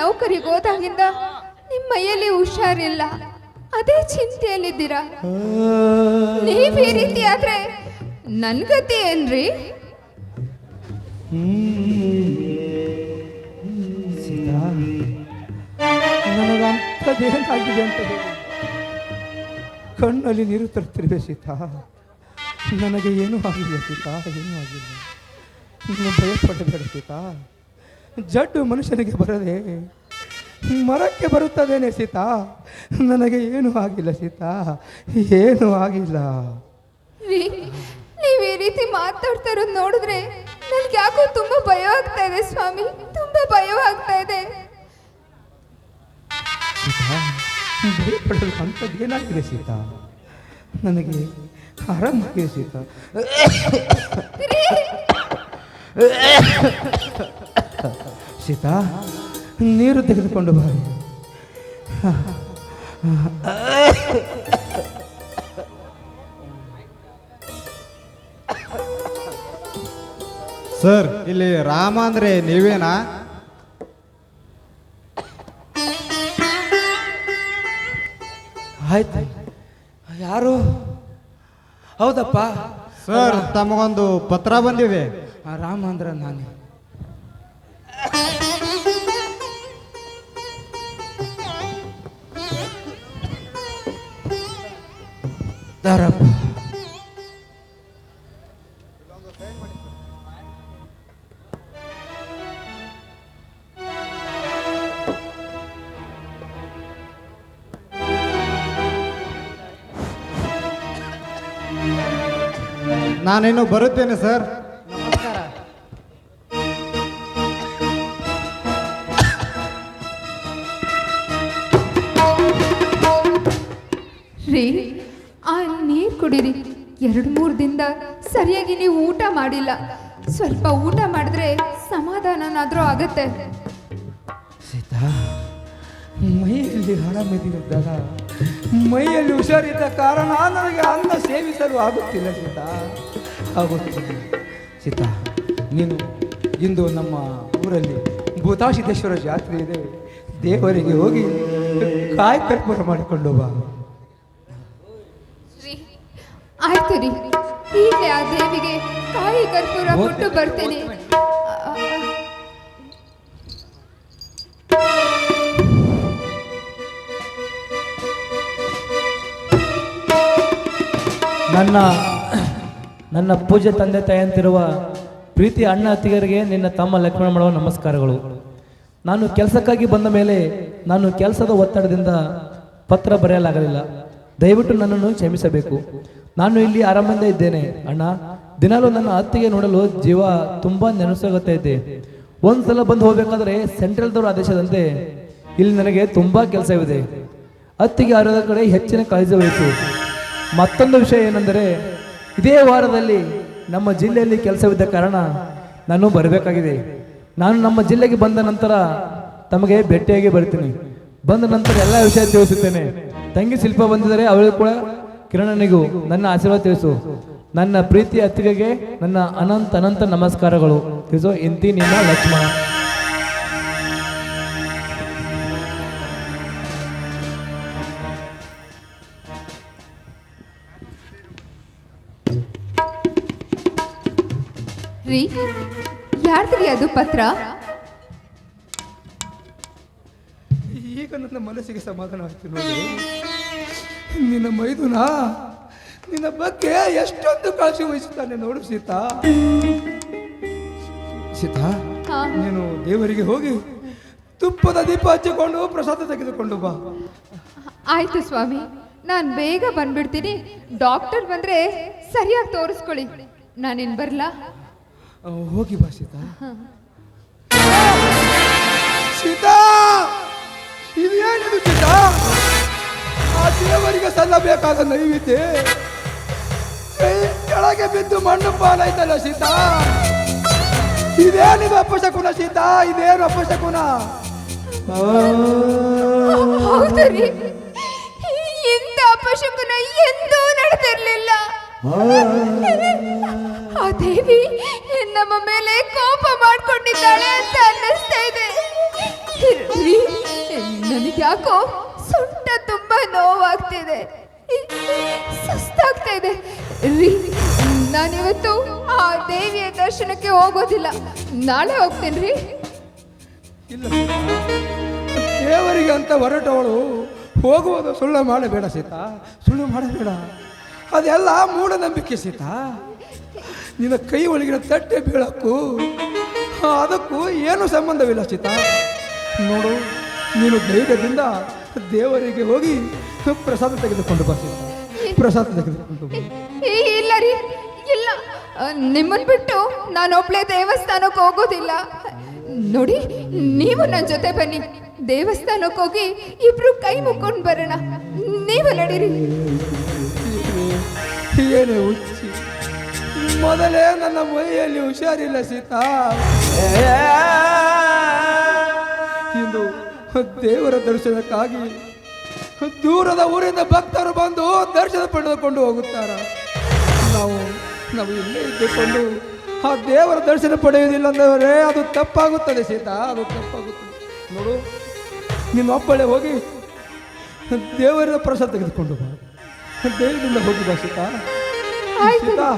ನೌಕರಿಗೆ ಹೋದಾಗಿಂದ ನಿಮ್ಮ ಮೈಯಲ್ಲಿ ಹುಷಾರಿಲ್ಲ, ಅದೇ ಚಿಂತೆಯಲ್ಲಿದ್ದೀರಾ. ನೀವ್ ಈ ರೀತಿ ಆದ್ರೆ ನನ್ ಗತಿ ಏನ್ರಿ? ಸೀತಾ, ನನಗಂಥದ್ದೇನಾಗಿದೆ ಅಂತ ಹೇಳಿ ಕಣ್ಣಲ್ಲಿ ನೀರು ತರ್ತಿರ್ವೆ ಸೀತಾ. ನನಗೆ ಏನೂ ಆಗಿಲ್ಲ ಸೀತಾ, ಏನೂ ಆಗಿಲ್ಲ. ನೀನು ಭಯಪಡಬೇಡ ಸೀತಾ. ಜಡ್ಡು ಮನುಷ್ಯನಿಗೆ ಬರದೆ ಮರಕ್ಕೆ ಬರುತ್ತದೇನೆ ಸೀತಾ. ನನಗೆ ಏನೂ ಆಗಿಲ್ಲ ಸೀತಾ, ಏನೂ ಆಗಿಲ್ಲ. ನೀವ್ ಈ ರೀತಿ ಮಾತಾಡ್ತಾ ಇರೋದು ನೋಡಿದ್ರೆ ನನ್ಗೆ ಯಾಕೋ ತುಂಬಾ ಭಯವಾಗ್ತಾ ಇದೆ ಸ್ವಾಮಿ, ತುಂಬಾ ಭಯವಾಗ್ತಾ ಇದೆ. ಸೀತಾ, ಭಯಪಡಲು ಅಂಥದ್ದೇನಾಗಿದೆ ಸೀತಾ? ನನಗೆ ಆರಾಮಾಗಿದೆ ಸೀತಾ. ಸೀತಾ, ನೀರು ತೆಗೆದುಕೊಂಡು ಬಾ. ಸರ್, ಇಲ್ಲಿ ರಾಮ ಅಂದ್ರೆ ನೀವೇನಾ? ಆಯ್ತು, ಯಾರು? ಹೌದಪ್ಪ ಸರ್, ತಮಗೊಂದು ಪತ್ರ ಬಂದಿದೆ. ರಾಮ ಅಂದ್ರ ನಾನೇ. ದಾರಪ್ಪ, ನಾನೇನು ಬರುತ್ತೇನೆ ಸರ್. ರೀ, ಆ ನೀರು ಕುಡೀರಿ. 2-3 ದಿನದ ಸರಿಯಾಗಿ ನೀವು ಊಟ ಮಾಡಿಲ್ಲ. ಸ್ವಲ್ಪ ಊಟ ಮಾಡಿದ್ರೆ ಸಮಾಧಾನನಾದ್ರೂ ಆಗತ್ತೆ. ಸೀತಾ, ಮೈಯಲ್ಲಿ ಆರಾಮಿದ್ದಾಗ ಮೈಯಲ್ಲಿ ಹುಷಾರಿದ್ದ ಕಾರಣ ನನಗೆ ಅನ್ನ ಸೇವಿಸಲು ಆಗುತ್ತಿಲ್ಲ ಸೀತಾ, ಆಗುತ್ತಿಲ್ಲ. ಸೀತಾ, ನೀನು ಇಂದು ನಮ್ಮ ಊರಲ್ಲಿ ಭೂತಾಸಿದ್ದೇಶ್ವರ ಜಾತ್ರೆ ಇದೆ, ದೇವರಿಗೆ ಹೋಗಿ ಕಾಯಿ ಕರ್ಪೂರ ಮಾಡಿಕೊಂಡು ಬಾ. ಆಯ್ತು ರೀ, ಈಗಲೇ ಆ ದೇವಿಗೆ ಕಾಯಿ ಕರ್ಪೂರ ಕೊಟ್ಟು ಬರ್ತೇನೆ. ನನ್ನ ಪೂಜೆ ತಂದೆ ತಾಯಂತಿರುವ ಪ್ರೀತಿ ಅಣ್ಣ ಅತ್ತಿಗರಿಗೆ ನಿನ್ನ ತಮ್ಮ ಲಕ್ಷ್ಮಣ ಮಾಡುವ ನಮಸ್ಕಾರಗಳು. ನಾನು ಕೆಲಸಕ್ಕಾಗಿ ಬಂದ ಮೇಲೆ ನಾನು ಕೆಲಸದ ಒತ್ತಡದಿಂದ ಪತ್ರ ಬರೆಯಲಾಗಲಿಲ್ಲ. ದಯವಿಟ್ಟು ನನ್ನನ್ನು ಕ್ಷಮಿಸಬೇಕು. ನಾನು ಇಲ್ಲಿ ಆರಾಮದಿಂದ ಇದ್ದೇನೆ ಅಣ್ಣ. ದಿನಾಲೂ ನನ್ನ ಅತ್ತಿಗೆ ನೋಡಲು ಜೀವ ತುಂಬ ನೆನಸಾಗುತ್ತಾ ಇದೆ. ಒಂದ್ಸಲ ಬಂದು ಹೋಗಬೇಕಾದ್ರೆ ಸೆಂಟ್ರಲ್ದವ್ರ ಆದೇಶದಂತೆ ಇಲ್ಲಿ ನನಗೆ ತುಂಬ ಕೆಲಸವಿದೆ. ಅತ್ತಿಗೆ ಆರೋಗ್ಯದ ಕಡೆ ಹೆಚ್ಚಿನ ಕಾಳಜಿ ವಹಿಸು. ಮತ್ತೊಂದು ವಿಷಯ ಏನೆಂದರೆ, ಇದೇ ವಾರದಲ್ಲಿ ನಮ್ಮ ಜಿಲ್ಲೆಯಲ್ಲಿ ಕೆಲಸವಿದ್ದ ಕಾರಣ ನಾನು ಬರಬೇಕಾಗಿದೆ. ನಾನು ನಮ್ಮ ಜಿಲ್ಲೆಗೆ ಬಂದ ನಂತರ ತಮಗೆ ಭೇಟಿಯಾಗಿ ಬರ್ತೀನಿ. ಬಂದ ನಂತರ ಎಲ್ಲ ವಿಷಯ ತಿಳಿಸುತ್ತೇನೆ. ತಂಗಿ ಶಿಲ್ಪ ಬಂದಿದ್ದಾರೆ, ಅವಳಿಗೂ ಕೂಡ ಕಿರಣನಿಗೂ ನನ್ನ ಆಶೀರ್ವಾದ ತಿಳಿಸು. ನನ್ನ ಪ್ರೀತಿ ಅತ್ತಿಗೆಗೆ ನನ್ನ ಅನಂತ ನಮಸ್ಕಾರಗಳು ತಿಳಿಸು. ಇಂತಿ ನಿನ್ನ ಲಕ್ಷ್ಮಣ. ರೀ, ಯಾರ್ದ್ರಿ ಅದು ಪತ್ರ? ಈಗ ನನ್ನ ಮನಸ್ಸಿಗೆ ಸಮಾಧಾನ ಆಗ್ತೀನಿ ನೋಡಿ. ನಿನ್ನ ಮೈದುನ ನಿನ್ನ ಬಗ್ಗೆ ಎಷ್ಟೊಂದು ಕಾಳಜಿ ವಹಿಸುತ್ತಾನೆ ನೋಡು ಸೀತಾ. ಸೀತಾ, ನೀನು ದೇವರಿಗೆ ಹೋಗಿ ತುಪ್ಪದ ದೀಪ ಹಚ್ಚಿಕೊಂಡು ಪ್ರಸಾದ ತೆಗೆದುಕೊಂಡು ಬಾ. ಆಯ್ತು ಸ್ವಾಮಿ, ನಾನು ಬೇಗ ಬಂದ್ಬಿಡ್ತೀನಿ. ಡಾಕ್ಟರ್ ಬಂದ್ರೆ ಸರಿಯಾಗಿ ತೋರಿಸ್ಕೊಳ್ಳಿ. ನಾನಿನ್ ಬರ್ಲಾ? ಹೋಗಿ ಬಾ ಸೀತಾ. ಸೀತಾ, ಇದೇನಿದು ಸೀತಾ? ಆ ದೇವರಿಗೆ ಸಲ್ಲಬೇಕಾದ ನೈವೇದ್ಯ ಕೆಳಗೆ ಬಿದ್ದು ಮಣ್ಣು ಪಾಲಾಯ್ತಲ್ಲ ಸೀತಾ. ಇದೇನಿದು ಅಪಶಕುನ ಸೀತಾ? ಇದೇನು ಅಪಶಕುನ? ಹೌದು ರೀ, ಇಂಥ ಅಪಶಕುನ ಎಂದೂ ನಡೆದಿರ್ಲಿಲ್ಲ. ಆ ದೇವಿ ನಮ್ಮ ಮೇಲೆ ಕೋಪ ಮಾಡ್ಕೊಂಡಿದ್ದಾಳೆ ಅಂತ ಅನ್ನಿಸ್ತಾ ಇದೆ. ರೀ, ನನಗೆ ಯಾಕೋ ಸೊಂಟ ತುಂಬಾ ನೋವಾಗ್ತಿದೆ, ಸುಸ್ತಾಗ್ತಾ ಇದೆ ರೀ. ನಾನಿವತ್ತು ಆ ದೇವಿಯ ದರ್ಶನಕ್ಕೆ ಹೋಗೋದಿಲ್ಲ, ನಾಳೆ ಹೋಗ್ತೇನೆ ರೀ. ಇಲ್ಲ, ದೇವರಿಗೆ ಅಂತ ಹೊರಟವಳು ಹೋಗುವುದು ಸುಳ್ಳು ಮಾಡಬೇಡ ಸೀತಾ, ಸುಳ್ಳು ಮಾಡಬೇಡ. ಅದೆಲ್ಲ ಮೂಢನಂಬಿಕೆ ಸೀತಾ. ನಿನ್ನ ಕೈ ಒಳಗಿನ ತಟ್ಟೆ ಬೀಳಕ್ಕೂ ಅದಕ್ಕೂ ಏನೂ ಸಂಬಂಧವಿಲ್ಲ ಸೀತಾ. ನೋಡು, ನೀನು ಧೈರ್ಯದಿಂದ ದೇವರಿಗೆ ಹೋಗಿ ಪ್ರಸಾದ ತೆಗೆದುಕೊಂಡು ಬಾ ಸೀತಾ, ಪ್ರಸಾದ ತೆಗೆದುಕೊಂಡು ಬಾ. ಇಲ್ಲ ರೀ, ಇಲ್ಲ, ನಿಮ್ಮನ್ ಬಿಟ್ಟು ನಾನೊಬ್ಳೆ ದೇವಸ್ಥಾನಕ್ಕೆ ಹೋಗೋದಿಲ್ಲ. ನೋಡಿ, ನೀವು ನನ್ನ ಜೊತೆ ಬನ್ನಿ, ದೇವಸ್ಥಾನಕ್ಕೆ ಹೋಗಿ ಇಬ್ರು ಕೈ ಮುಕ್ಕೊಂಡು ಬರೋಣ. ನೀವು ನಡೀರಿ. ಏನೇ ಹುಚ್ಚಿ, ಮೊದಲೇ ನನ್ನ ಮೈಯಲ್ಲಿ ಹುಷಾರಿಲ್ಲ ಸೀತಾ. ಇಂದು ದೇವರ ದರ್ಶನಕ್ಕಾಗಿ ದೂರದ ಊರಿಂದ ಭಕ್ತರು ಬಂದು ದರ್ಶನ ಪಡೆದುಕೊಂಡು ಹೋಗುತ್ತಾರ. ನಾವು ಇಲ್ಲೇ ಇದ್ದುಕೊಂಡು ಆ ದೇವರ ದರ್ಶನ ಪಡೆಯುವುದಿಲ್ಲ ಅಂದರೆ ಅದು ತಪ್ಪಾಗುತ್ತದೆ ಸೀತಾ, ಅದು ತಪ್ಪಾಗುತ್ತದೆ. ನೋಡು, ನಿನ್ನೊಬ್ಬಳೆ ಹೋಗಿ ದೇವರ ಪ್ರಸಾದ ತೆಗೆದುಕೊಂಡು ಬಾ, ದೇವರಿಂದ ಹೋಗಿ ಬಾ ಸೀತಾ. ಸೀತಾ,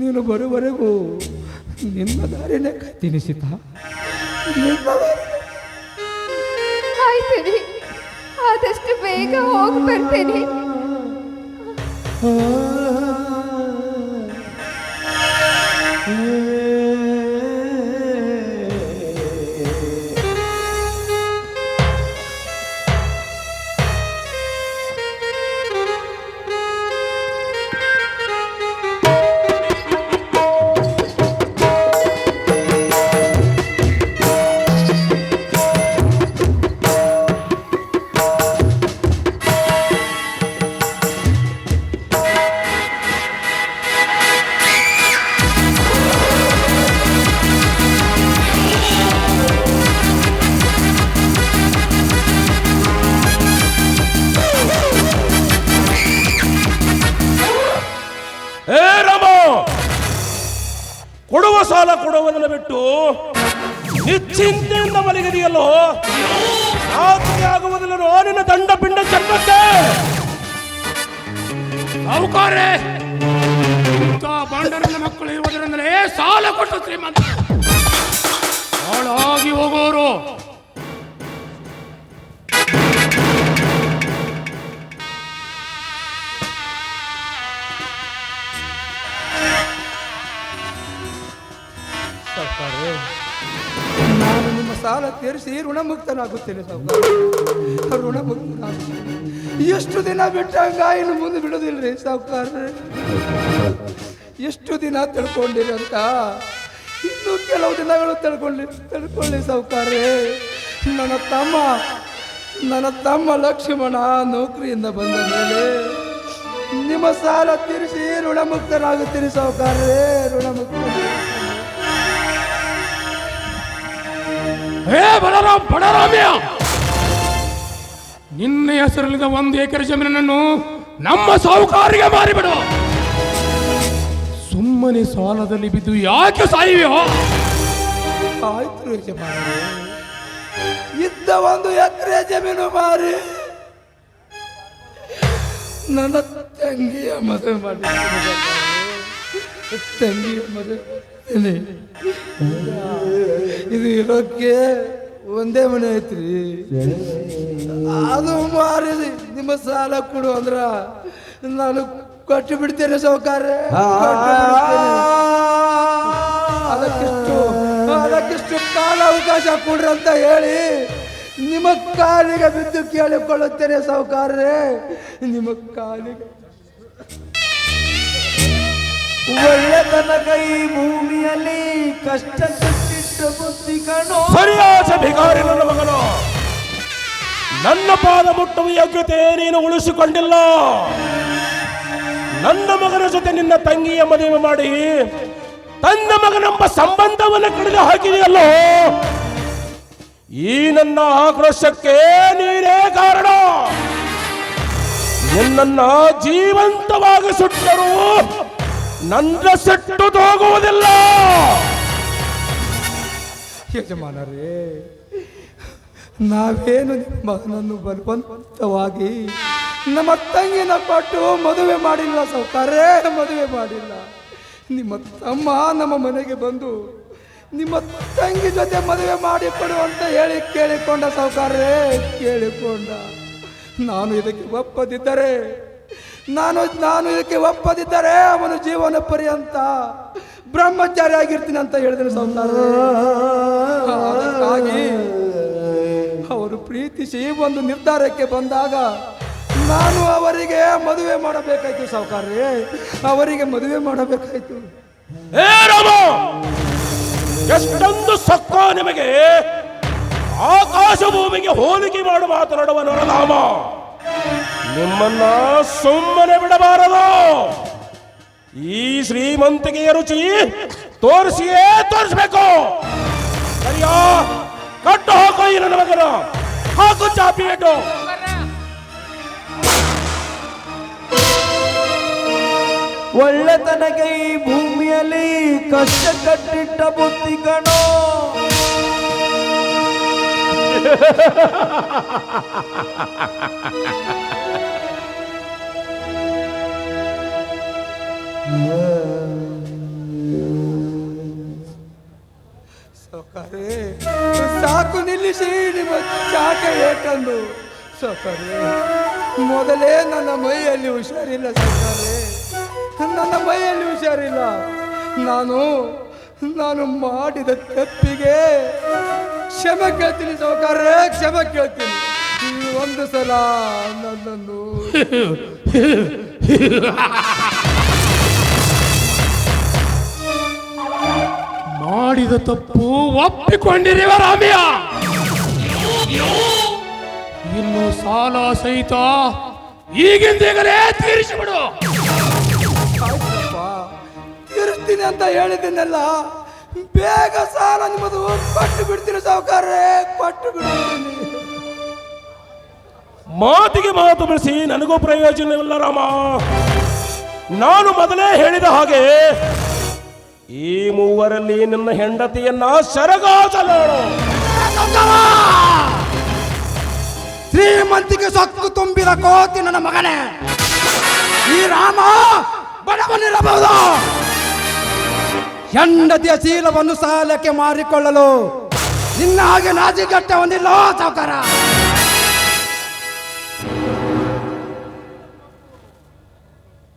ನೀನು ಬರುವವರೆಗೂ ನಿನ್ನ ದಾರಿನೇ ಕಾಯ್ತೀನಿ ಸೀತಾ, ನಿನ್ನ ದಾರಿ. ಆಯ್ತು ರೀ, ಆದಷ್ಟು ಬೇಗ ಹೋಗಿ ಬರ್ತೇನೆ. ಕೊಡುವ ಸಾಲ ಕೊಡುವುದನ್ನು ಬಿಟ್ಟು ನಿಶ್ಚಿಂತೆಯಿಂದ ಮಲಗಿದೆಯಲ್ಲೋ, ಆಗುವುದಿಲ್ಲ ನಿನ್ನ ದಂಡ ಪಿಂಡ ಚರ್ಮಕ್ಕೆ. ಸಾಹುಕಾರೇ, ಬಂಡರನ ಮಕ್ಕಳು ಇರುವುದರಿಂದಲೇ ಸಾಲ ಕೊಟ್ಟು ಶ್ರೀಮಂತ ಹಾಳಾಗಿ ಹೋಗೋರು. ನಾನು ನಿಮ್ಮ ಸಾಲ ತೀರಿಸಿ ಋಣಮುಕ್ತನಾಗುತ್ತೇನೆ ಸಾವುಕಾರ, ಋಣಮುಕ್ತನಾಗುತ್ತೇನೆ. ಎಷ್ಟು ದಿನ ಬಿಟ್ಟಂಗ ಇನ್ನು ಮುಂದೆ ಬಿಡೋದಿಲ್ರಿ ಸಾವುಕಾರ. ಎಷ್ಟು ದಿನ ತಿಳ್ಕೊಂಡಿರಿ ಅಂತ ಇನ್ನು ಕೆಲವು ದಿನಗಳು ತಿಳ್ಕೊಳ್ಳಿ ಸಾವುಕಾರ್ರೆ. ನನ್ನ ತಮ್ಮ ಲಕ್ಷ್ಮಣ ನೌಕರಿಯಿಂದ ಬಂದ ಮೇಲೆ ನಿಮ್ಮ ಸಾಲ ತೀರಿಸಿ ಋಣಮುಕ್ತನಾಗುತ್ತೀನಿ ಸಾವುಕಾರ್ರೆ, ಋಣಮುಕ್ತ. ಹೇ ಬಡರಾಮ್ಯ, ನಿನ್ನ ಹೆಸರಲ್ಲಿದ್ದ 1 ಎಕರೆ ಜಮೀನನ್ನು ನಮ್ಮ ಸಾಹುಕಾರಿಗೆ ಮಾರಿಬಿಡು. ಸುಮ್ಮನೆ ಸಾಲದಲ್ಲಿ ಬಿದ್ದು ಯಾಕೆ ಸಾಯಿವೆಯೋ? ಆಯ್ತು ಯಜಮಾನರೇ, ಇದ್ದ 1 ಎಕರೆ ಜಮೀನು ಮಾರಿ ನನ್ನ ತಂಗಿಯ ಮದುವೆ ಮಾಡಿ, ತಂಗಿಯ ಮದುವೆ. ಇದು ಇರೋಕ್ಕೆ ಒಂದೇ ಮನೆ ಐತ್ರಿ, ಅದು ಮಾರಿದಿ ನಿಮ್ಮ ಸಾಲ ಕೊಡು ಅಂದ್ರ ನಾನು ಕೊಟ್ಟು ಬಿಡ್ತೇನೆ ಸಾವುಕಾರ. ಅದಕ್ಕಿಷ್ಟು ಕಾಲ ಅವಕಾಶ ಕೊಡ್ರಿ ಅಂತ ಹೇಳಿ ನಿಮ್ಮ ಕಾಲಿಗೆ ಬಿದ್ದು ಕೇಳಿಕೊಳ್ಳುತ್ತೇನೆ ಸಾವುಕಾರ್ರೆ, ನಿಮ್ಮ ಕಾಲಿಗೆ. ಒಳ್ಳೆತನ ಕೈ ಭೂಮಿಯಲ್ಲಿ ಕಷ್ಟ ಕಟ್ಟಿಟ್ಟ ಬುದ್ಧಿ ಕಣೋ. ಸರಿಯಾದ ಭಿಕಾರಿ ನನ್ನ ಮಗನು, ನನ್ನ ಪಾದ ಮುಟ್ಟುವ ಯೋಗ್ಯತೆ ನೀನು ಉಳಿಸಿಕೊಂಡಿಲ್ಲ. ನನ್ನ ಮಗನ ಜೊತೆ ನಿನ್ನ ತಂಗಿಯ ಮದುವೆ ಮಾಡಿ ತನ್ನ ಮಗನೆಂಬ ಸಂಬಂಧವನ್ನು ಕಡಿದು ಹಾಕಿದೆಯಲ್ಲೋ, ಈ ನನ್ನ ಆಕ್ರೋಶಕ್ಕೆ ನೀನೇ ಕಾರಣ. ನಿನ್ನನ್ನ ಜೀವಂತವಾಗಿ ಸುಟ್ಟರು ನನ್ನ ಸೆಟ್ಟು ಹೋಗುವುದಿಲ್ಲ. ಯಜಮಾನರೇ, ನಾವೇನು ನಿಮ್ಮ ಮಗನನ್ನು ಬಲವಂತವಾಗಿ ನಮ್ಮ ತಂಗಿನ ಕೊಟ್ಟು ಮದುವೆ ಮಾಡಿಲ್ಲ ಸೌಕರ್ಯ, ಮದುವೆ ಮಾಡಿಲ್ಲ. ನಿಮ್ಮ ತಮ್ಮ ನಮ್ಮ ಮನೆಗೆ ಬಂದು ನಿಮ್ಮ ತಂಗಿ ಜೊತೆ ಮದುವೆ ಮಾಡಿಕೊಡು ಅಂತ ಕೇಳಿಕೊಂಡ ಸೌಕರ್ಯ, ಕೇಳಿಕೊಂಡ. ನಾನು ಇದಕ್ಕೆ ಒಪ್ಪದಿದ್ದರೆ ಅವನು ಜೀವನ ಪರ್ಯಂತ ಬ್ರಹ್ಮಚಾರಿ ಆಗಿರ್ತೀನಿ ಅಂತ ಹೇಳಿದ್ರು ಸೌಕರ್ಯ. ಅದಕ್ಕಾಗಿ ಅವರು ಪ್ರೀತಿಸಿ ಒಂದು ನಿರ್ಧಾರಕ್ಕೆ ಬಂದಾಗ ನಾನು ಅವರಿಗೆ ಮದುವೆ ಮಾಡಬೇಕಾಯ್ತು ಸೌಕರ್ಯ, ಅವರಿಗೆ ಮದುವೆ ಮಾಡಬೇಕಾಯ್ತು. ಎಷ್ಟೊಂದು ಸೊಕ್ಕ ನಿಮಗೆ! ಆಕಾಶ ಭೂಮಿಗೆ ಹೋಲಿಕೆ ಮಾಡಿ ಮಾತನಾಡುವ ನರನಾಮ, ನಿಮ್ಮನ್ನ ಸುಮ್ಮನೆ ಬಿಡಬಾರದು. ಈ ಶ್ರೀಮಂತಿಕೆಯ ರುಚಿ ತೋರಿಸಬೇಕು. ಸರಿಯಾ? ಕಟ್ಟು ಹಾಕೋ ಈ ನನ್ನ ಮಗನ, ಹಾಕು ಚಾಪಿ ಇಟ್ಟು. ಒಳ್ಳೆತನಕ್ಕೆ ಈ ಭೂಮಿಯಲ್ಲಿ ಕಷ್ಟ ಕಟ್ಟಿಟ್ಟ ಬುದ್ಧಿ ಕಣೋ. ಸೌಕರ್ಯ, ಸಾಕು ನಿಲ್ಲಿಸಿ ನಿಮ್ಮ ಚಾಟ ಏಟನ್ನು. ಸೌಕರ್ಯ, ಮೊದಲೇ ನನ್ನ ಮೈಯಲ್ಲಿ ಹುಷಾರಿಲ್ಲ ಸೌಕರ್ಯ, ನನ್ನ ಮೈಯಲ್ಲಿ ಹುಷಾರಿಲ್ಲ. ನಾನು ಮಾಡಿದ ತಪ್ಪಿಗೆ ಕ್ಷಮೆ ಕೇಳ್ತೀನಿ ಸೌಕರ್ಯ, ಕ್ಷಮೆ ಕೇಳ್ತೀನಿ. ಒಂದು ಸಲ ನನ್ನನ್ನು ಮಾಡಿದ ತಪ್ಪು ಒಪ್ಪಿಕೊಂಡಿರುವ ರಾಮ್ಯ, ಇನ್ನು ಸಾಲ ಸಹಿತ ಈಗಿಂದೀಗಲೇ ತೀರಿಸಿಬಿಡು. ತೀರಿಸ್ತೀನಿ ಅಂತ ಹೇಳಿದ್ದೀನಲ್ಲ, ಬೇಗ ಸಾಲ ನಿಮ್ಮದು ಕೊಟ್ಟು ಬಿಡ್ತೀನಿ ಸಾವುಕಾರ್ರೆ, ಕೊಟ್ಟು ಬಿಡ್ತೀನಿ. ಮಾತಿಗೆ ಮಾತು ಬೆಳೆಸಿ ನನಗೂ ಪ್ರಯೋಜನವಿಲ್ಲ ರಾಮ. ನಾನು ಮೊದಲೇ ಹೇಳಿದ ಹಾಗೆ ಈ ಮೂವರಲ್ಲಿ ನಿನ್ನ ಹೆಂಡತಿಯನ್ನ ಸರಗಾಚಲೇಳು. ಶ್ರೀಮಂತಿಗೆ ಸೊಕ್ಕು ತುಂಬಿದ ಕೋತಿ ನನ್ನ ಮಗನೇ, ಈ ರಾಮ ಬಡವನಿರಬಹುದು. ಹೆಂಡತಿಯ ಶೀಲವನ್ನು ಸಾಲಕ್ಕೆ ಮಾರಿಕೊಳ್ಳಲು ನಿನ್ನ ಹಾಗೆ ನಾಚಿಗಟ್ಟ ಹೊಂದಿಲ್ಲ ಸಾವುಕಾರ.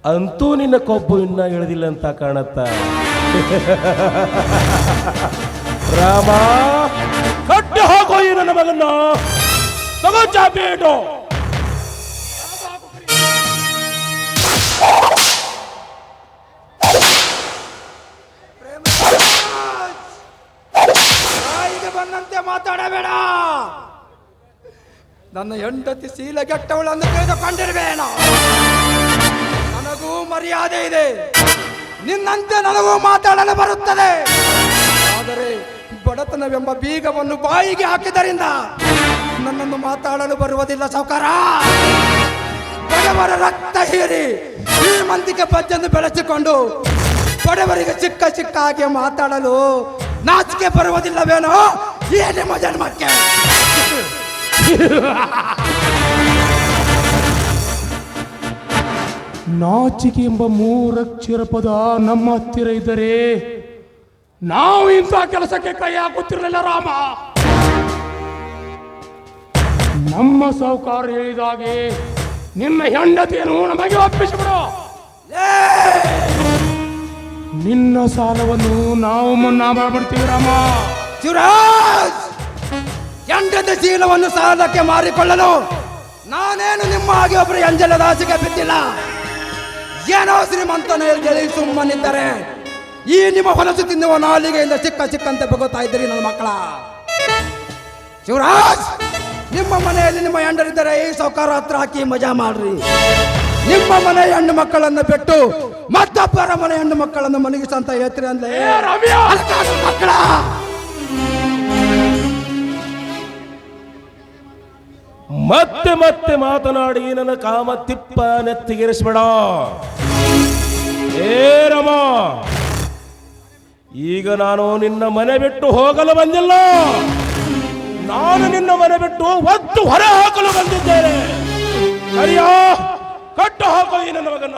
ಅಂತೂ ನಿನ್ನ ಕೊಬ್ಬು ಇನ್ನ ಇಳಿದಿಲ್ಲ ಅಂತ ಕಾಣತ್ತ. ರಾಮ, ಕಟ್ಟಿ ಹೋಗೋ ಈ ನನ್ನ ಮಗನ್ನ, ತಗೋ ಚಾಪಿ ಇಟ್ಟು. ಬಂದಂತೆ ಮಾತಾಡಬೇಡ. ನನ್ನ ಹೆಂಡತಿ ಶೀಲಗೆಟ್ಟವಳನ್ನು ತೆಗೆದುಕೊಂಡಿರಬೇಡ. ನನಗೂ ಮರ್ಯಾದೆ ಇದೆ, ನಿನ್ನಂತೆ ನನಗೂ ಮಾತಾಡಲು ಬರುತ್ತದೆ. ಆದರೆ ಬಡತನವೆಂಬ ಬೀಗವನ್ನು ಬಾಯಿಗೆ ಹಾಕಿದರಿಂದ ನನ್ನನ್ನು ಮಾತಾಡಲು ಬರುವುದಿಲ್ಲ ಸಾವುಕಾರ. ಬಡವರ ರಕ್ತ ಹೀರಿ ಶ್ರೀಮಂತಿಕೆ ಪಜ್ಜನ್ನು ಬೆಳೆಸಿಕೊಂಡು ಬಡವರಿಗೆ ಚಿಕ್ಕ ಚಿಕ್ಕ ಹಾಗೆ ಮಾತಾಡಲು ನಾಚಿಕೆ ಬರುವುದಿಲ್ಲವೇನೋ ಈ ನಿಮ್ಮ ಜನ್ಮಕ್ಕೆ? ನಾಚಿಕೆ ಎಂಬ ಮೂರಕ್ಷರ ಪದ ನಮ್ಮ ಹತ್ತಿರ ಇದ್ದರೆ ನಾವು ಇಂಥ ಕೆಲಸಕ್ಕೆ ಕೈ ಹಾಕುತ್ತಿರಲಿಲ್ಲ ರಾಮ. ನಮ್ಮ ಸಾಹುಕಾರ ಹೇಳಿದಾಗೆ ನಿನ್ನ ಹೆಂಡತಿಯನ್ನು ನಮಗೆ ಒಪ್ಪಿಸಿಬಿಡು. ನಿನ್ನ ಸಾಲವನ್ನು ನಾವು ಮುನ್ನಾ ಮಾಡ್ಬಿಡ್ತೀವಿ ರಾಮ. ಶಿವರಾಜ್, ಹೆಂಡತಿ ಶೀಲವನ್ನು ಸಾಲಕ್ಕೆ ಮಾರಿಕೊಳ್ಳಲು ನಾನೇನು ನಿಮ್ಮ ಹಾಗೆ ಒಬ್ಬರು ಎಂಜಲ ದಾಸಿಗೆ ಬಿದ್ದಿಲ್ಲ. ಏನೋ ಶ್ರೀಮಂತನ ಹೇಳಿ ಸುಮ್ಮನಿದ್ದರೆ ಈ ನಿಮ್ಮ ಹೊಲಸು ತಿನ್ನುವ ನಾಲಿಗೆಯಿಂದ ಚಿಕ್ಕ ಚಿಕ್ಕಂತೆ ಬಗುತ್ತಾ ಇದ್ದೀರಿ ನನ್ನ ಮಕ್ಕಳ. ಶಿವರಾಜ್, ನಿಮ್ಮ ಮನೆಯಲ್ಲಿ ನಿಮ್ಮ ಹೆಂಡರಿದ್ದರೆ ಈ ಸಾಹುಕಾರ ಹತ್ರ ಹಾಕಿ ಮಜಾ ಮಾಡ್ರಿ. ನಿಮ್ಮ ಮನೆ ಹೆಣ್ಣು ಮಕ್ಕಳನ್ನು ಬಿಟ್ಟು ಮತ್ತೊಬ್ಬರ ಮನೆ ಹೆಣ್ಣು ಮಕ್ಕಳನ್ನು ಮನಗಿಸಂತ ಹೇಳ್ತೀರಿ ಅಂದ್ರೆ ಮಕ್ಕಳ. ಮತ್ತೆ ಮತ್ತೆ ಮಾತನಾಡಿ ನನ್ನ ಕಾಮ ತಿಪ್ಪ ನೆತ್ತಿಗೆರಿಸಬೇಡ. ಏ ರಮ, ಈಗ ನಾನು ನಿನ್ನ ಮನೆ ಬಿಟ್ಟು ಹೋಗಲು ಬಂದಿಲ್ಲ, ನಾನು ನಿನ್ನ ಮನೆ ಬಿಟ್ಟು ಒದ್ದು ಹೊರ ಹಾಕಲು ಬಂದಿದ್ದೇನೆ. ಅಯ್ಯೋ, ಕಟ್ಟು ಹಾಕೋ ಈ ನನ್ನ ಮಗನ.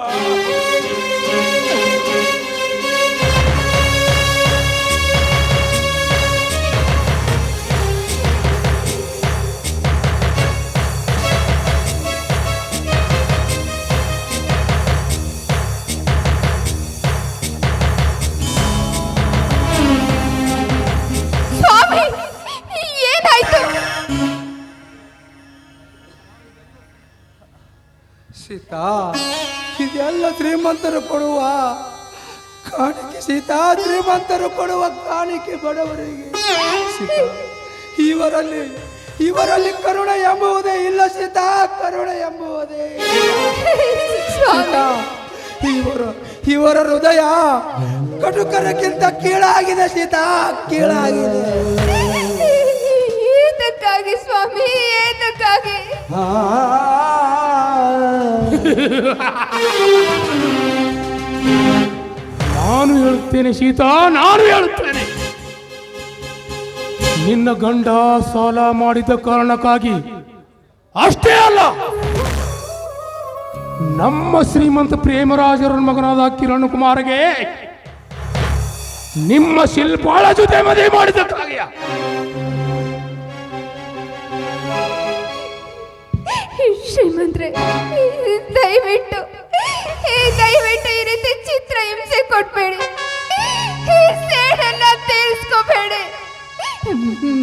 ಸ್ವಾಮಿ, ಏನಾಯ್ತು? ಸೀತಾ, ಇದೆಲ್ಲ ಶ್ರೀಮಂತರು ಕೊಡುವ ಕಾಣಿಕೆ ಸೀತಾ, ಶ್ರೀಮಂತರು ಕೊಡುವ ಕಾಣಿಕೆ ಬಡವರಿಗೆ. ಸೀತಾ, ಇವರಲ್ಲಿ ಕರುಣೆ ಎಂಬುವುದೇ ಇಲ್ಲ ಸೀತಾ, ಕರುಣೆ ಎಂಬುವುದೇ ಸೀತಾ. ಇವರ ಹೃದಯ ಕಟುಕರಕ್ಕಿಂತ ಕೀಳಾಗಿದೆ ಸೀತಾ, ಕೀಳಾಗಿದೆ. ಏತಕ್ಕಾಗಿ ಸ್ವಾಮಿ, ಏತಕ್ಕಾಗಿ? ನಾನು ಹೇಳುತ್ತೇನೆ ಸೀತಾ, ನಾನು ಹೇಳುತ್ತೇನೆ. ನಿನ್ನ ಗಂಡ ಸಾಲ ಮಾಡಿದ ಕಾರಣಕ್ಕಾಗಿ ಅಷ್ಟೇ ಅಲ್ಲ, ನಮ್ಮ ಶ್ರೀಮಂತ ಪ್ರೇಮರಾಜರ ಮಗನಾದ ಕಿರಣ್ ಕುಮಾರ್ಗೆ ನಿಮ್ಮ ಶಿಲ್ಪಾಳ ಜೊತೆ ಮದುವೆ ಮಾಡಿದ್ದಕ್ಕಾಗಿಯ. ಶ್ರೀಮಂತ್ರೆ, ದಯವಿಟ್ಟು ಈ ರೀತಿ ಚಿತ್ರ ಹಿಂಸೆ ಕೊಟ್ಬೇಡಿ, ಈ ಸೇಡನ್ನ ತೀರಿಸ್ಕೋಬೇಡಿ.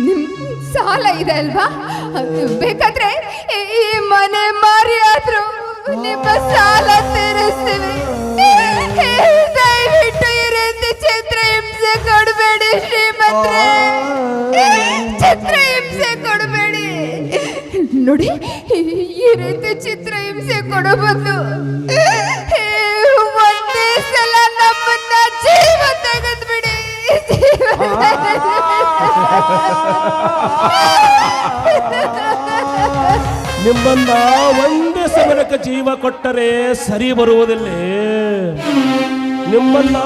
ನಿಮ್ ಸಾಲ ಇದೆ ಅಲ್ವಾ, ಬೇಕಾದ್ರೆ ಈ ಮನೆ ಮಾರಿ ಆದ್ರೂ ನಿಮ್ಮ ಸಾಲ ತೀರಿಸ್ತೀವಿ. ದಯವಿಟ್ಟು ಈ ರೀತಿ ಚಿತ್ರ ಹಿಂಸೆ ಕೊಡಬೇಡಿ ಶ್ರೀಮಂತ್ರೆ, ಚಿತ್ರ ಹಿಂಸೆ ಕೊಡಬೇಡಿ. ನೋಡಿ, ಈ ರೀತಿ ಚಿತ್ರ ಹಿಂಸೆ ಕೊಡೋ ಬದಲು ಒಂದೇ ಸಲ ನಮ್ಮನ್ನ ಜೀವ ತೆಗೆದ್ಬಿಡಿ. ನಿಮ್ಮನ್ನ ಒಂದೇ ಸಮಯಕ್ಕೆ ಜೀವ ಕೊಟ್ಟರೆ ಸರಿ ಬರುವುದಿಲ್ಲ. ನಿಮ್ಮನ್ನ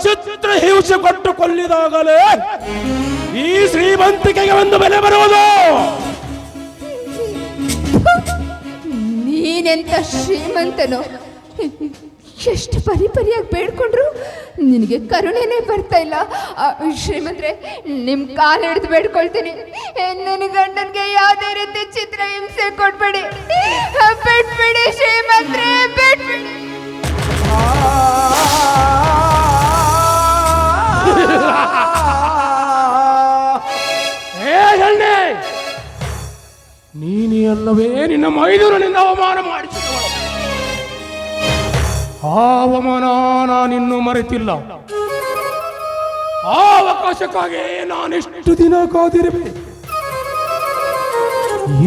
ಚಿತ್ರ ಹಿಂಸೆ ಕೊಟ್ಟು ಕೊಲ್ಲಿದಾಗಲೇ ಈ ಶ್ರೀಮಂತಿಕೆಗೆ ಒಂದು ಬೆಲೆ ಬರುವುದು. ನೀನೆಂತ ಶ್ರೀಮಂತನೋ, ಎಷ್ಟು ಪರಿಯಾಗಿ ಬೇಡ್ಕೊಂಡ್ರು ನಿನಗೆ ಕರುಣೆನೇ ಬರ್ತಾ ಇಲ್ಲ. ಶ್ರೀಮಂತ್ರೆ, ನಿಮ್ ಕಾಲು ಹಿಡಿದು ಬೇಡ್ಕೊಳ್ತೀನಿ, ನನ್ನ ಗಂಡನ್ಗೆ ಯಾವುದೇ ರೀತಿ ಚಿತ್ರ ಹಿಂಸೆ ಕೊಡ್ಬೇಡಿ, ಬಿಟ್ಬಿಡಿ ಶ್ರೀಮಂತ್ರೆ, ಬಿಟ್ಬಿಡಿ. ನೀನೇ ಅಲ್ಲವೇ ನಿನ್ನ ಮೈದೂರಿನಿಂದ ಅವಮಾನ ಮಾಡಿಸಿದವಳು. ಆ ಅವಮಾನ ನಾನಿನ್ನೂ ಮರೆತಿಲ್ಲ. ಆ ಅವಕಾಶಕ್ಕಾಗಿ ನಾನೆಷ್ಟು ದಿನ ಕಾದಿರಬೇಕು.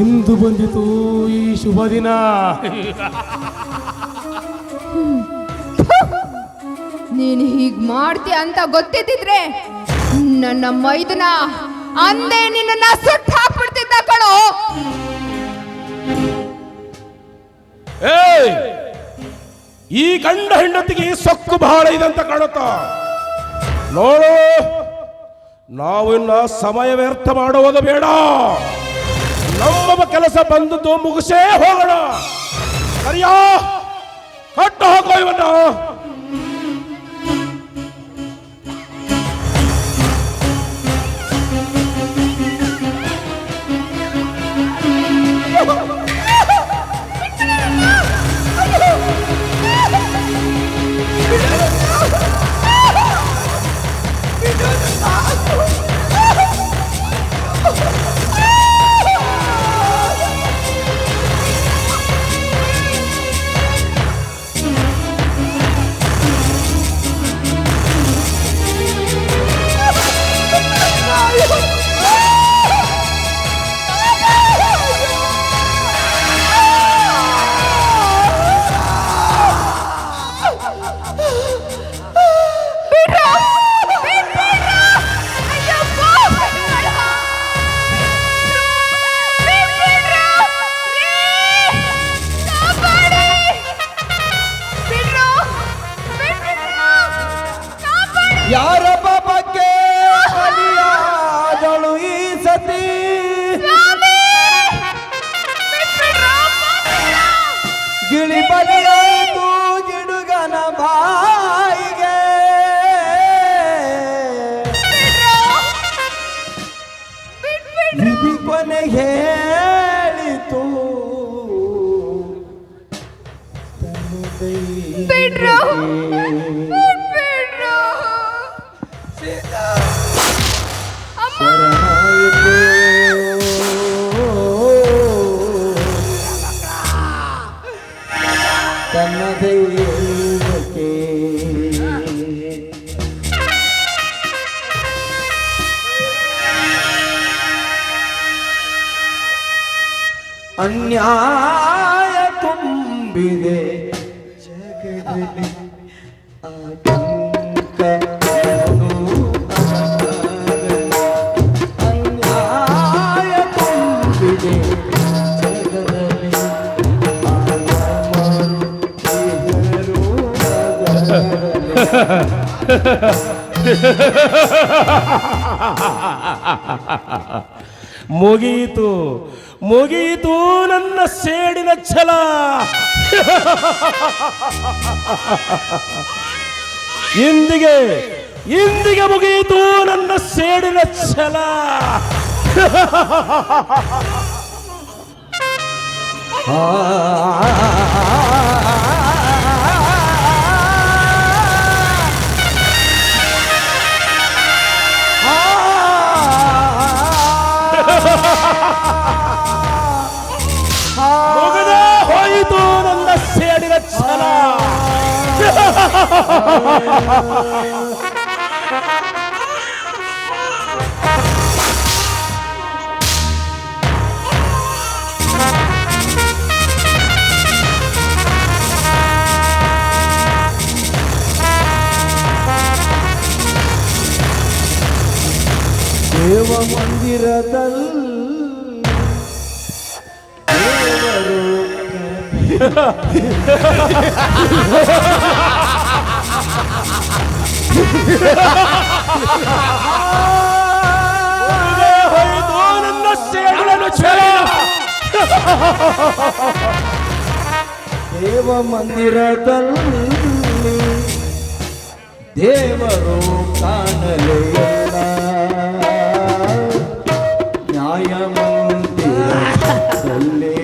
ಇಂದು ಬಂದಿತು ಈ ಶುಭ ದಿನ. ನೀನು ಹೀಗ್ ಮಾಡ್ತೀಯ ಅಂತ ಗೊತ್ತಿದ್ದಿದ್ರೆ ನನ್ನ ಮೈದುನ ಅಂದೇ ನಿನ್ನ ಸುಟ್ಟು ಹಾಕ್ಬಿಡ್ತಿದ್ದ ಕಣೋ. ಈ ಗಂಡ ಹೆಂಡತಿಗೆ ಸೊಕ್ಕು ಬಹಳ ಇದೆ ಅಂತ ಕಾಣುತ್ತಾ. ನೋಡು, ನಾವು ಇನ್ನ ಸಮಯ ವ್ಯರ್ಥ ಮಾಡುವುದು ಬೇಡ. ನಮ್ಮ ಕೆಲಸ ಬಂದದ್ದು ಮುಗಿಸೇ ಹೋಗೋಣ. ಸರಿಯಾ? ಕಟ್ಟು ಹಾಕೋ ಇವನ್ನ. ಯಾರ ಪಾಪಕ್ಕೆ ಬಾಯಿಗೆ ವಿಧಿ ಕೊನೆ ಹೇಳಿತು ಬಿಡ್ರು ಬಿಡ್ರು ತನ್ನ ದೈವಕ್ಕೆ ಅನ್ಯಾಯ ತುಂಬಿದೆ ಜಗದಲ್ಲಿ ಆತಂಕ ಅನ್ಯಾಯ ತುಂಬಿದೆ ಜಗದಲ್ಲಿ ಮುಗಿಯಿತು ಮುಗಿಯಿತು ನನ್ನ ಸೇಡಿನ ಛಲ. ಇಂದಿಗೆ ಮುಗಿಯಿತು ನನ್ನ ಸೇಡಿನ ಛಲ. ಮುಗಿದೇ ಹೋಯಿತು ನನ್ನ ಸೇಡಿನ ಛಲ. ದೇವ ಮಂದಿರದಲ್ಲಿ ಹೋಯಿತು ನನ್ನ ಸೇಡಿನ ಛಲ. ದೇವ ಮಂದಿರದಲ್ಲಿ ದೇವರು ಕಾಣಲೆಯಲ್ಲ ನ್ಯಾಯ ಮಂದಿರದಲ್ಲಿ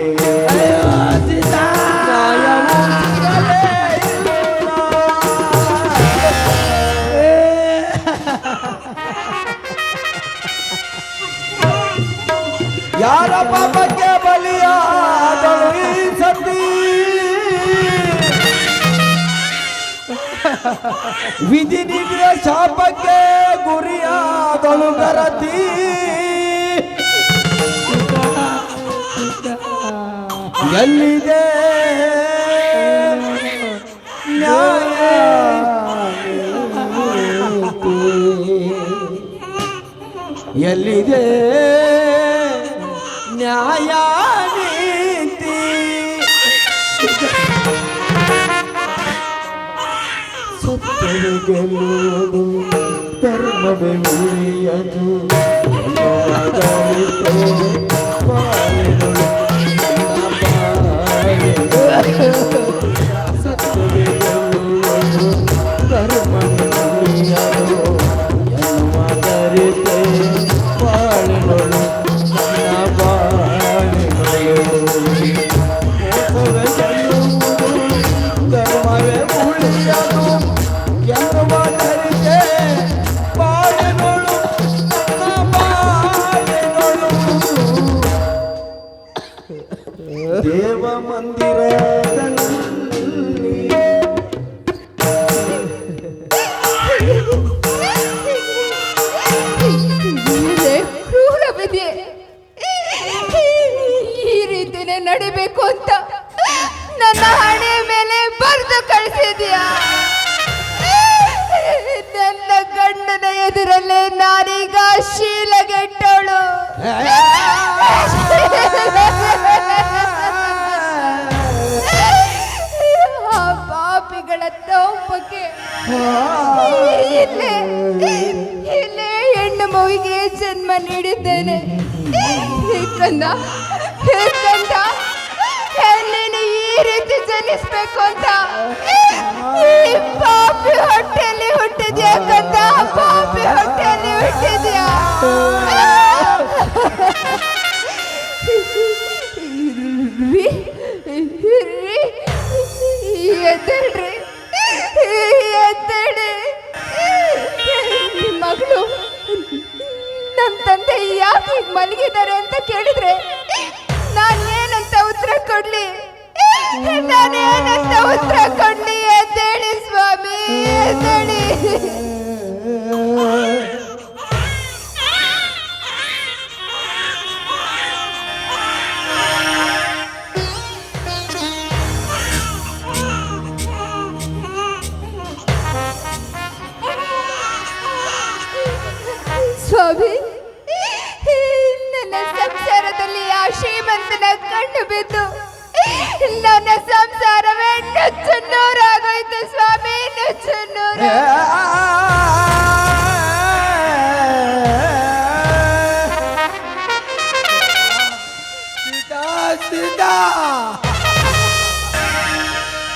ಯಾರ ಪಾಪಕ್ಕೆ ಬಲಿಯಾದಳು ಈ ಸತಿ ವಿಧಿ ನಿಗ್ರಹ ಶಾಪಕ್ಕೆ ಗುರಿಯಾದಳು ಗರತಿ ಎಲ್ಲಿದೆ ನ್ಯಾಯ ಎಲ್ಲಿದೆ ನ್ಯಾಯ ನೀತಿ ಸತ್ಯವೇ ಗೆಲ್ಲುವುದು ಧರ್ಮವೇ ಉಳಿಯದು ಸತ್ಯವೇ ಗೆಲ್ಲುವುದು ಧರ್ಮವೇ ಉಳಿಯದು ಎನ್ನುವ ದರಿತೆ ಬಾಳಿನೊಳು ಧರ್ಮವೇ ಉಳಿಯದು ಎನ್ನುವ ದರಿತೆ ಬಾಳಿನೊಳು ದೇವ ಮಂದಿರದಲ್ಲಿ ಕ್ರೂರ ವಿಧಿ ಈ ರೀತಿನೇ ನಡಿಬೇಕು ಅಂತ ನನ್ನ ಹಣೆ ಮೇಲೆ ಬರೆದು ಕಳಿಸಿದ್ಯಾ? ನನ್ನ ಗಂಡನ ಎದುರಲ್ಲೇ ನಾನೀಗ ಶೀಲಗೆಟ್ಟವಳು. ಆ ಪಾಪಿಗಳ ತೋಪಕ್ಕೆ ಇಲ್ಲೇ ಹೆಣ್ಣು ಮಗುವಿಗೆ ಜನ್ಮ ನೀಡಿದ್ದೇನೆ. ಕಂದ ಕಂದ ನೀನು ಈ ರೀತಿ ಜನಿಸ್ಬೇಕು ಅಂತ ಈ ಪಾಪಿ ಹೊಟ್ಟೆಯಲ್ಲಿ ಹುಟ್ಟಿದ್ಯಾ ಕಂದ, ಪಾಪಿ ಹೊಟ್ಟೆಯಲ್ಲಿ ಹುಟ್ಟಿದ್ಯಾ. ಎದ್ದೇಳ್ರಿ, ಎದ್ದೇಳಿ. ನಿಮ್ಮ ಮಗಳು ನಮ್ಮ ತಂದೆ ಯಾಕೆ ಈಗ ಮಲಗಿದ್ದಾರೆ ಅಂತ ಕೇಳಿದ್ರೆ ನಾನು ಏನಂತ ಉತ್ತರ ಕೊಡ್ಲಿ? ನಾನೇನಂತ ಉತ್ತರ ಕೊಡ್ಲಿ? ಎದ್ದೇಳಿ ಸ್ವಾಮಿ, ಎದ್ದೇಳಿ. ಸ್ವಾಮಿ, ನನ್ನ ಸಂಸಾರದಲ್ಲಿ ಆ ಶ್ರೀಮಂತನ ಕಣ್ಣು ಬಿದ್ದು ನನ್ನ ಸಂಸಾರವೇ ನುಚ್ಚುನೂರಾಗೋಯ್ತು ಸ್ವಾಮಿ, ನುಚ್ಚುನೂರು. ಸೀತಾ,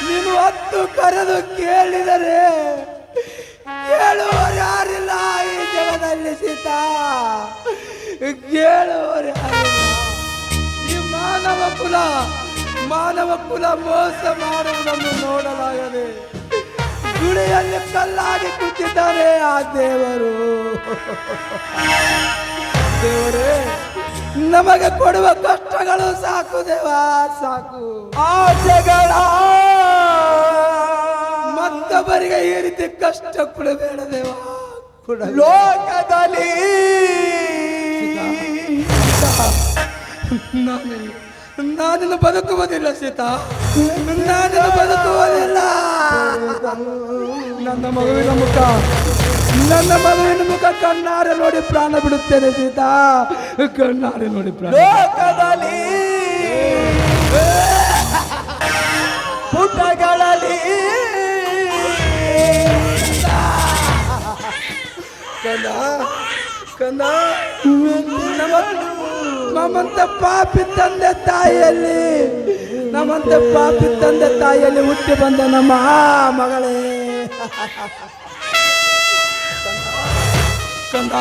ನೀನು ಹೊತ್ತು ಕರೆದು ಕೇಳಿದರೆ ಕೇಳುವರು ಯಾರಿಲ್ಲ ಈ ಜಗದಲ್ಲಿ ಸೀತಾ, ಕೇಳುವರು ಯಾರಿಲ್ಲ. ಈ ಮಾನವ ಕುಲ ಮೋಸ ಮಾಡುವುದನ್ನು ನೋಡಲಾಗದೆ ಗುಡಿಯಲ್ಲಿ ಕಲ್ಲಾಗಿ ಕೂತಿದ್ದಾರೆ ಆ ದೇವರು. ದೇವರೇ, ನಮಗೆ ಕೊಡುವ ಕಷ್ಟಗಳು ಸಾಕು ದೇವ, ಸಾಕು. ಆಸೆಗಳ ಮತ್ತೊಬ್ಬರಿಗೆ ಈ ರೀತಿ ಕಷ್ಟ ಕೊಡಬೇಡ ದೇವ, ಲೋಕದಲ್ಲಿ ನಾನಿನ್ನು ಬದುಕುವುದಿಲ್ಲ ಸೀತಾ, ನಾನಿನ್ನು ಬದುಕುವುದಿಲ್ಲ. ನನ್ನ ಮಗುವಿನ ಮುಖ ಕಣ್ಣಾರೆ ನೋಡಿ ಪ್ರಾಣ ಬಿಡುತ್ತೇನೆ ಸೀತಾ, ಕಣ್ಣಾರೆ ನೋಡಿ ಪ್ರಾಣ. ಲೋಕದಲ್ಲಿ ಪುಟಗಳಲ್ಲಿ ಕಂದ ನಮ್ಮಂತ ಪಾಪಿ ತಂದೆ ತಾಯಿಯಲ್ಲಿ ಹುಟ್ಟಿ ಬಂದ ನಮ್ಮ ಮಗಳೇ ಕಂದ,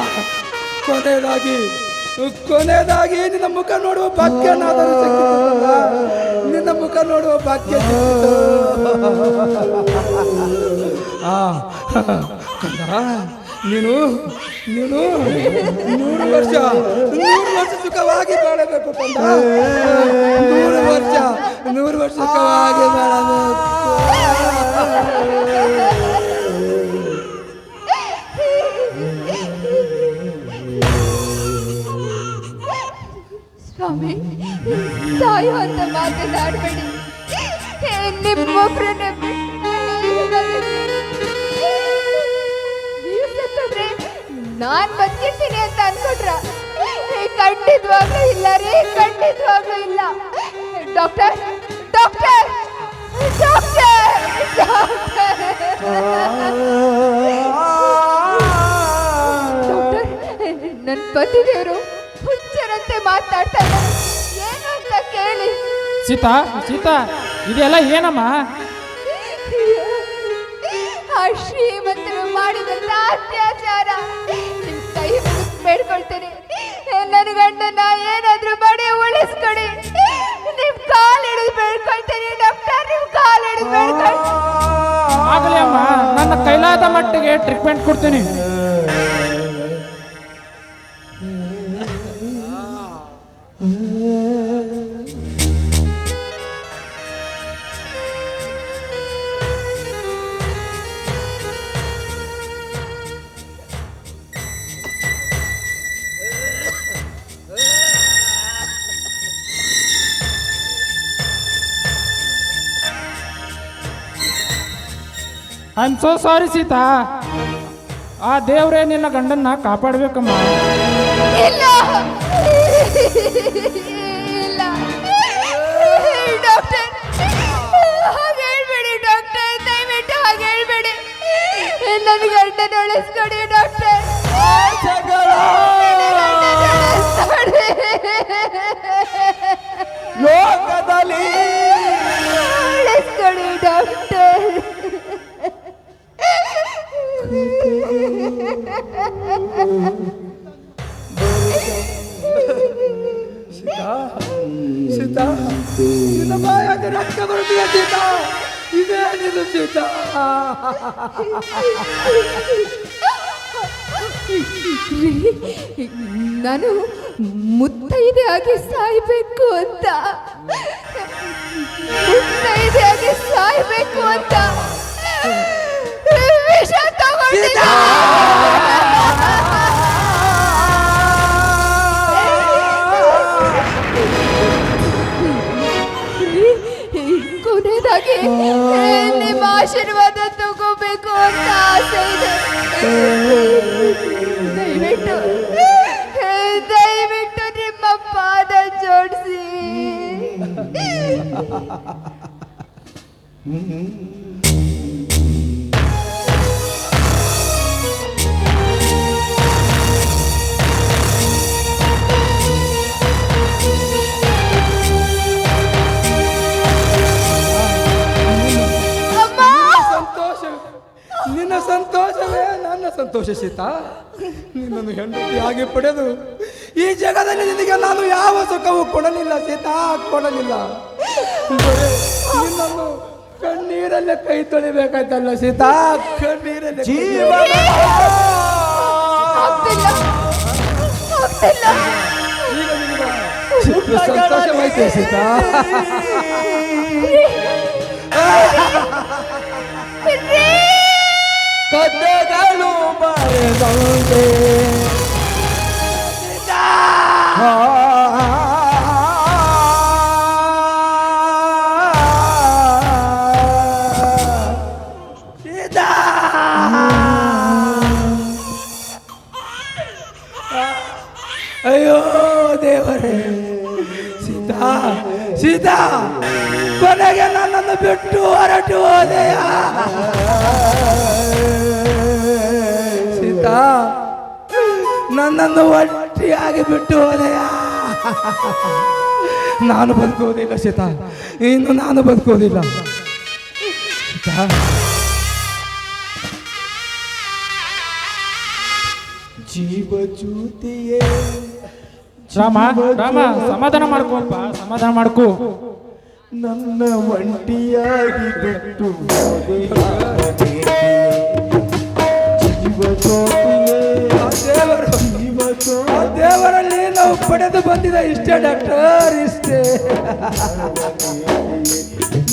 ಕೊನೆಯದಾಗಿ ನಿನ್ನ ಮುಖ ನೋಡುವ ಭಾಗ್ಯನಾದರೂ ಸಿಕ್ಕಿತು, ನಿನ್ನ ಮುಖ ನೋಡುವ ಭಾಗ್ಯ ಸಿಕ್ಕಿತು. ನೀನು 100 ವರ್ಷ ಸುಖವಾಗಿ ಬಾಳಬೇಕು ಕಂದ, 100 ವರ್ಷ ಸುಖವಾಗಿ ಬಾಳಬೇಕು. ಸ್ವಾಮಿ, ಸಾಯುವಂತ ಮಾತನಾಡಬೇಡಿ. ನಿಮ್ಮೊಬ್ಬರನ್ನೇ ನಾನ್ ಬದುಕಿರ್ತೀನಿ ಅಂತ ಅನ್ಕೊಂಡ್ರ? ಖಂಡಿತವಾಗ್ಲೂ ಇಲ್ಲ ರೀ, ಖಂಡಿತವಾಗ್ಲೂ ಇಲ್ಲ. ಡಾಕ್ಟರ್, ಡಾಕ್ಟರ್, ಡಾಕ್ಟರ್, ಡಾಕ್ಟರ್, ನನ್ನ ಪತಿದೇವರು ಹುಚ್ಚರಂತೆ ಮಾತಾಡ್ತಾ ಇದ್ದಾರೆ, ಏನು ಅಂತ ಕೇಳಿ. ಸೀತಾ, ಇದೆಲ್ಲ ಏನಮ್ಮ? ಆ ಶ್ರೀಮಂತರು ಮಾಡಿದಂತ ಅತ್ಯಾಚಾರ. ನಿಮ್ ಕೈ ಮುಗಿದು ಬೇಡ್ಕೊಳ್ತೇನೆ, ನನ್ನ ಗಂಡನ ಏನಾದ್ರೂ ಮಾಡಿ ಉಳಿಸ್ಕೊಡಿ. ನಿಮ್ ಕಾಲು ಹಿಡಿದು ಬೇಡ್ಕೊಳ್ತೇನೆ ಡಾಕ್ಟರ್, ನಿಮ್ ಕಾಲು ಹಿಡಿದು ಬೇಡ್ಕೊಳ್ತೀನಿ. ಆಗಲೇ ಅಮ್ಮ, ನನ್ನ ಕೈಲಾದ ಮಟ್ಟಿಗೆ ಟ್ರೀಟ್ಮೆಂಟ್ ಕೊಡ್ತೀನಿ. I am so sorry Sita. ಆ ದೇವ್ರೇ ನಿನ್ನ ಗಂಡನ್ನ ಕಾಪಾಡಬೇಕಮ್ಮ. ಇಲ್ಲ ಇಲ್ಲ ಡಾಕ್ಟರ್, ಹಾಗೆ ಹೇಳ್ಬೇಡಿ ಡಾಕ್ಟರ್, ದಯವಿಟ್ಟು ಹಾಗೆ ಹೇಳ್ಬೇಡಿ. ನನ್ನ ಗಂಡನ ಉಳಿಸ್ಕೊಡಿ ಡಾಕ್ಟರ್. ಲೋಕದಲ್ಲಿ ಸೀತಾ ನಿನ್ನ ಬಾಯಾಗ ರಕ್ತ ಬರ್ತೀಯ ಸೀತಾ, ಇದೇ ನೀನು ಸೀತಾ. ನಾನು ಮುತ್ತೈದೆಯಾಗಿ ಸಾಯ್ಬೇಕು ಅಂತ, ಮುತ್ತೈದೆಯಾಗಿ ಸಾಯ್ಬೇಕು ಅಂತ ವಿಷ ತಗೊಂಡಿದ್ದೆ. ಕೊನೆಯದಾಗಿ ನಿಮ್ಮ ಆಶೀರ್ವಾದ ತಗೋಬೇಕು ಅಂತ ಆಸೆ ಇದೆ. ದಯವಿಟ್ಟು ದಯವಿಟ್ಟು ನಿಮ್ಮ ಪಾದ ಜೋಡಿಸಿ. ನಿನ್ನ ಸಂತೋಷವೇ ನನ್ನ ಸಂತೋಷ ಸೀತಾ. ನಿನ್ನನ್ನು ಹೆಂಡತಿಯಾಗಿ ಪಡೆದು ಈ ಜಗದಲ್ಲಿ ನಿನಗೆ ನಾನು ಯಾವ ಸುಖವೂ ಕೊಡಲಿಲ್ಲ ಸೀತಾ, ಕೊಡಲಿಲ್ಲ. ನಿನ್ನನ್ನು ಕಣ್ಣೀರಲ್ಲೇ ಕೈ ತೊಳಿಬೇಕಾಯ್ತಲ್ಲ ಸೀತಾ, ಕಣ್ಣೀರಲ್ಲೇ. ಈಗ ನಿನಗೆ ಸಂತೋಷವಾಯ್ತು ಸೀತಾ. ಕಥೆಗಳು ಬರೆದಂತೆ ಅಯ್ಯೋ ದೇವರೇ, ಸೀತಾ ಸೀತಾ ಕೊನೆಗೆ ನನ್ನನ್ನು ಬಿಟ್ಟು ಹೊರಟು ಹೋದೆಯ ಸೀತಾ, ನನ್ನನ್ನು ಒಟ್ಟಿಯಾಗಿ ಬಿಟ್ಟು ಹೋದೆಯ. ನಾನು ಬದುಕೋದಿಲ್ಲ ಸೀತಾ, ಇನ್ನು ನಾನು ಬದುಕೋದಿಲ್ಲ ಸೀತಾ. ಜೀವ ಜ್ಯೋತಿಯೇ ರಾಮ ರಾಮ ಸಮಾಧಾನ ಮಾಡ್ಕೋಪ್ಪ, ಸಮಾಧಾನ ಮಾಡ್ಕೋ. ನನ್ನ ಒಂಟಿಯಾಗಿ ಬಿಟ್ಟು ಜೀವ ಜ್ಯೋತಿಯೇ ದೇವರಲ್ಲಿ ನಾವು ಪಡೆದು ಬಂದಿದ ಇಷ್ಟೇ ಡಾಕ್ಟರ್, ಇಷ್ಟೇ.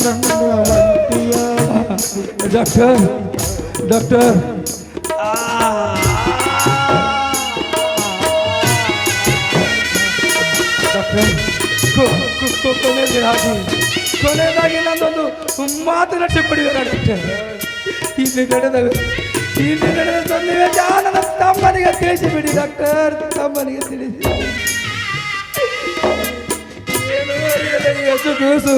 ನನ್ನ ಒಂಟಿಯಾಗಿ ಡಾಕ್ಟರ್ ಡಾಕ್ಟರ್ ಕೊನೆಯದಾಗಿ ನನ್ನೊಂದು ಮಾತು ನಟೆ ಪಡೆಯುವ ಡಾಕ್ಟರ್. ಇಲ್ಲಿ ನಡೆದ ಸನ್ನಿವೇಶ ನನ್ನ ತಮ್ಮನಿಗೆ ತಿಳಿಸಿಬಿಡಿ ಡಾಕ್ಟರ್, ತಮ್ಮನಿಗೆ ತಿಳಿಸಿ. ಏನು ಅರಿಯದ ಹಸುಗೂಸು,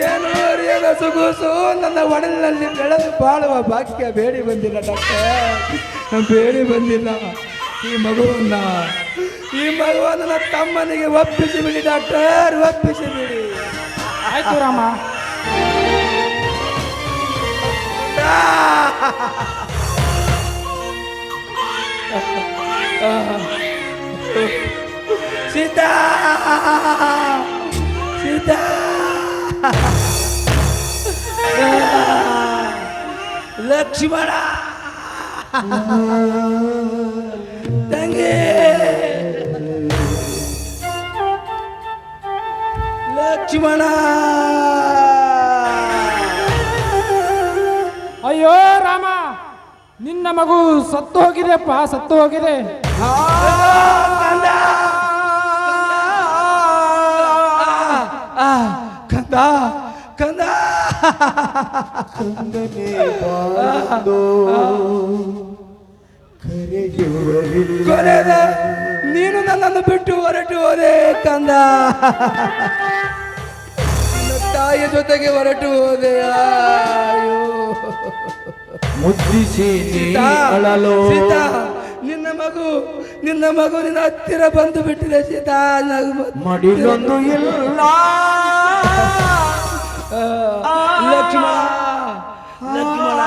ಏನು ಅರಿಯದ ಹಸುಗೂಸು ನನ್ನ ಒಡಲಿನಲ್ಲಿ ಬೆಳೆದು ಬಾಳುವ ಭಾಗ್ಯ ಬೇಡಿ ಬಂದಿಲ್ಲ ಡಾಕ್ಟರ್, ಬೇಡಿ ಬಂದಿಲ್ಲ. ಈ ಮಗುವನ್ನ ನನ್ನ ತಮ್ಮನಿಗೆ ಒಪ್ಪಿಸಿಬಿಡಿ ಡಾಕ್ಟರ್, ಒಪ್ಪಿಸಿಬಿಡಿ. ಆಯ್ತು ರಾಮ. ಸೀತಾ ಸೀತಾ ಲಕ್ಷ್ಮಣ ತಂಗಿ ಲಕ್ಷ್ಮಣ. ಅಯ್ಯೋ ರಾಮ, ನಿನ್ನ ಮಗು ಸತ್ತು ಹೋಗಿದೆಪ್ಪ, ಸತ್ತು ಹೋಗಿದೆ. ಕಂದ ಕಂದ ಕಂದನೆ ಬಾಳೋ ಕೊನೆಯದ ನೀನು ನನ್ನನ್ನು ಬಿಟ್ಟು ಹೊರಟು ಹೋದೆ ಕಂದ, ತಾಯಿಯ ಜೊತೆಗೆ ಹೊರಟು ಹೋದೆ. ಮುದ್ದಿಸಿ ಅಳಲೋ ಸೀತಾ, ನಿನ್ನ ಮಗು ನಿನ್ನ ಹತ್ತಿರ ಬಂದು ಬಿಟ್ಟಿದೆ ಸೀತಾ. ಮಡಿಲೊಂದು ಇಲ್ಲ ಲಕ್ಷ್ಮಣ ಲಕ್ಷ್ಮಣ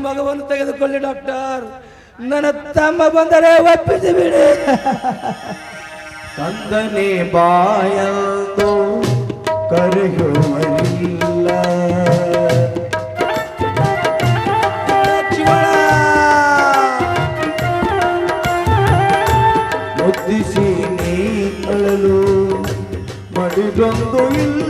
ಮಗವನ್ನು ತೆಗೆದುಕೊಳ್ಳಿ ಡಾಕ್ಟರ್. ನನ್ನ ತಮ್ಮ ಬಂದರೆ ಒಪ್ಪಿಸಿ ಬಿಡಿ. ಕಂದನೆ ಬಾಯಂದು ಕರೆಯುವರಿಲ್ಲ. ಲಕ್ಷ್ಮಣ ಮುದ್ದಿಸಿ ನೀ ಅಳಲು ಮಡಿದೊಂದು ಇಲ್ಲ.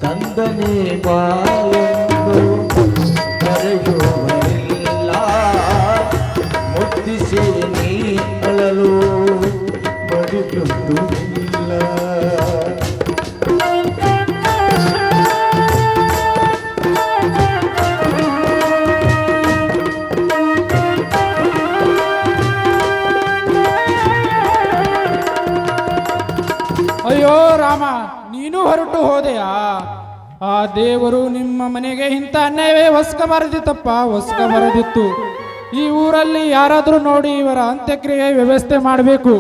ಕಂದನೆ ಬಾಯಂದು ಕರೆಯುವರಿಲ್ಲ. ಮುದ್ದಿಸಿ ನೀ ಅಳಲು ಮಡಿದೊಂದು ಇಲ್ಲ. ಅಯ್ಯೋ ರಾಮ, ನೀನು ಹೊರಟು ಹೋದೆಯಾ? ಆ ದೇವರು ನಿಮ್ಮ ಮನೆಗೆ ಇಂಥ ಅನ್ಯಾಯವೇ ಹೊಸ್ಕಬಾರದಿತ್ತಪ್ಪ, ಹೊಸ್ಕಬಾರದಿತ್ತು. ಈ ಊರಲ್ಲಿ ಯಾರಾದರೂ ನೋಡಿ ಇವರ ಅಂತ್ಯಕ್ರಿಯೆ ವ್ಯವಸ್ಥೆ ಮಾಡಬೇಕು.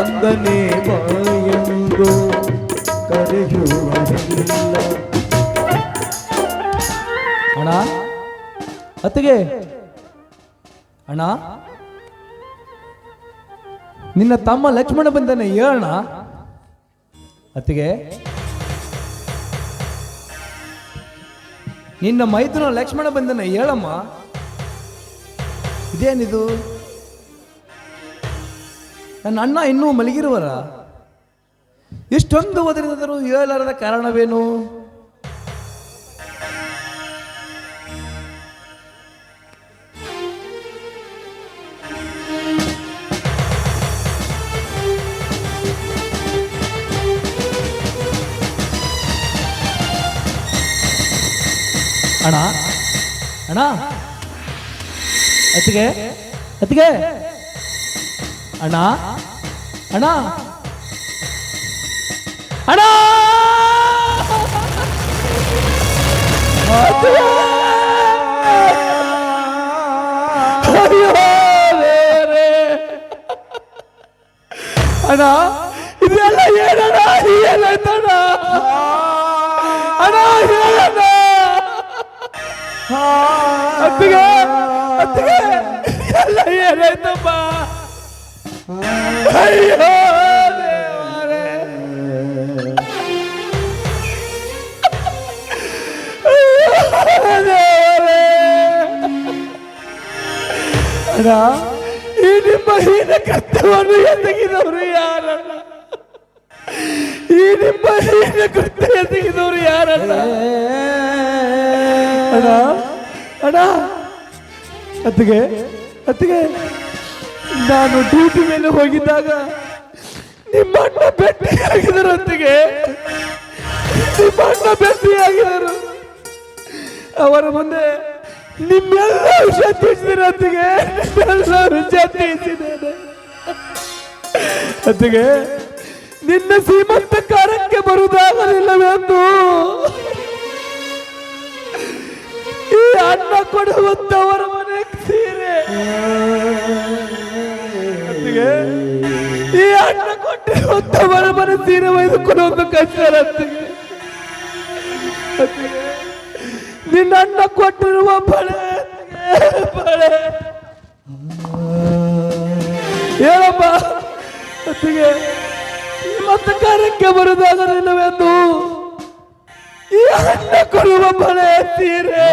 ಅಂದನೆ ಬಾಯಂದು ಕರೆಯುವರಿಲ್ಲ. ಅಣ್ಣ, ಅತ್ತಿಗೆ, ಅಣ್ಣ, ನಿನ್ನ ತಮ್ಮ ಲಕ್ಷ್ಮಣ ಬಂದನೆ ಹೇಳಣ್ಣ. ಅತ್ತಿಗೆ, ನಿನ್ನ ಮೈದುನ ಲಕ್ಷ್ಮಣ ಬಂದನೆ ಹೇಳಮ್ಮ. ಇದೇನಿದು? ನನ್ನ ಅಣ್ಣ ಇನ್ನೂ ಮಲಗಿರುವರ? ಇಷ್ಟೊಂದು ಒದರಿದರೂ ಹೇಳಲಾರದ ಕಾರಣವೇನು? ಅಣ್ಣ, ಅಣ್ಣ, ಅತ್ತಿಗೆ, ಅತ್ತಿಗೆ, ಅಣ್ಣ, ಅಣ್ಣ, ಅಣ್ಣ, ಅಣ್ಣ, ಇದೆಲ್ಲ ಏನಣ್ಣ? ಏನಾಯ್ತಣ್ಣ? ಅಣ್ಣ, ಹೇಳಣ್ಣ. ಅತ್ತಿಗೆ, ಅತ್ತಿಗೆ, ಎಲ್ಲ ಏನಾಯ್ತಪ್ಪ? ಅಯ್ಯೋ ದೇವರೇ. ಅಣ್ಣ, ಈ ನಿಮ್ಮ ಹೀನ ಕೃತ್ಯವನ್ನು ಎಸಗಿದವರು ಯಾರಣ್ಣ? ಈ ನಿಮ್ಮ ಹೀನ ಕೃತ್ಯ ಎಸಗಿದವರು ಯಾರಣ್ಣ? ಅಣ್ಣ, ಅಣ್ಣ, ಅತ್ತಿಗೆ, ಅತ್ತಿಗೆ, ನಾನು ಡ್ಯೂಟಿ ಮೇಲೆ ಹೋಗಿದ್ದಾಗ ನಿಮ್ಮ ಅಣ್ಣ ಭೇಟಿಯಾಗಿದ್ದರು. ಅತ್ತಿಗೆ, ನಿಮ್ಮ ಅಣ್ಣ ಭೇಟಿಯಾಗಿದ್ದರು. ಅವರ ಮುಂದೆ ನಿಮ್ಮೆಲ್ಲ ವಿಷಯ ತಿಳಿಸಿದ್ರೆ. ಅತ್ತಿಗೆ, ನಿಮ್ಮೆಲ್ಲ ವಿಷಯ ತಿಳಿಸಿದ್ದೇನೆ. ಅತ್ತಿಗೆ, ನಿನ್ನ ಸೀಮಂತ ಕಾರ್ಯಕ್ಕೆ ಬರುವುದಾಗಲಿಲ್ಲವೆಂದು ಈ ಅಣ್ಣ ಕೊಡುವಂತವರ ಮನೆ ಸೀರೆ. ಅತ್ತಿಗೆ, ಈ ಅಣ್ಣ ಕೊಟ್ಟಿರುವಂತವರ ಮನೆ ಸೀರೆ ಒಯ್ದುಕೊಂಡು ಒಂದು ಕಷ್ಟ. ಅತ್ತಿಗೆ, ಅತ್ತಿಗೆ, ನಿನ್ನ ಅಣ್ಣ ಕೊಟ್ಟಿರುವ ಬಳೆ, ಬಳೆ ಹೇಳಮ್ಮ. ಅತ್ತಿಗೆ, ಮತ್ತೆ ಕಾರ್ಯಕ್ಕೆ ಬರುವುದಾಗಲಿಲ್ಲವೆಂದು ಈ ಅಣ್ಣ ಕೊಡುವ ಬಳೆ ಸೀರೆ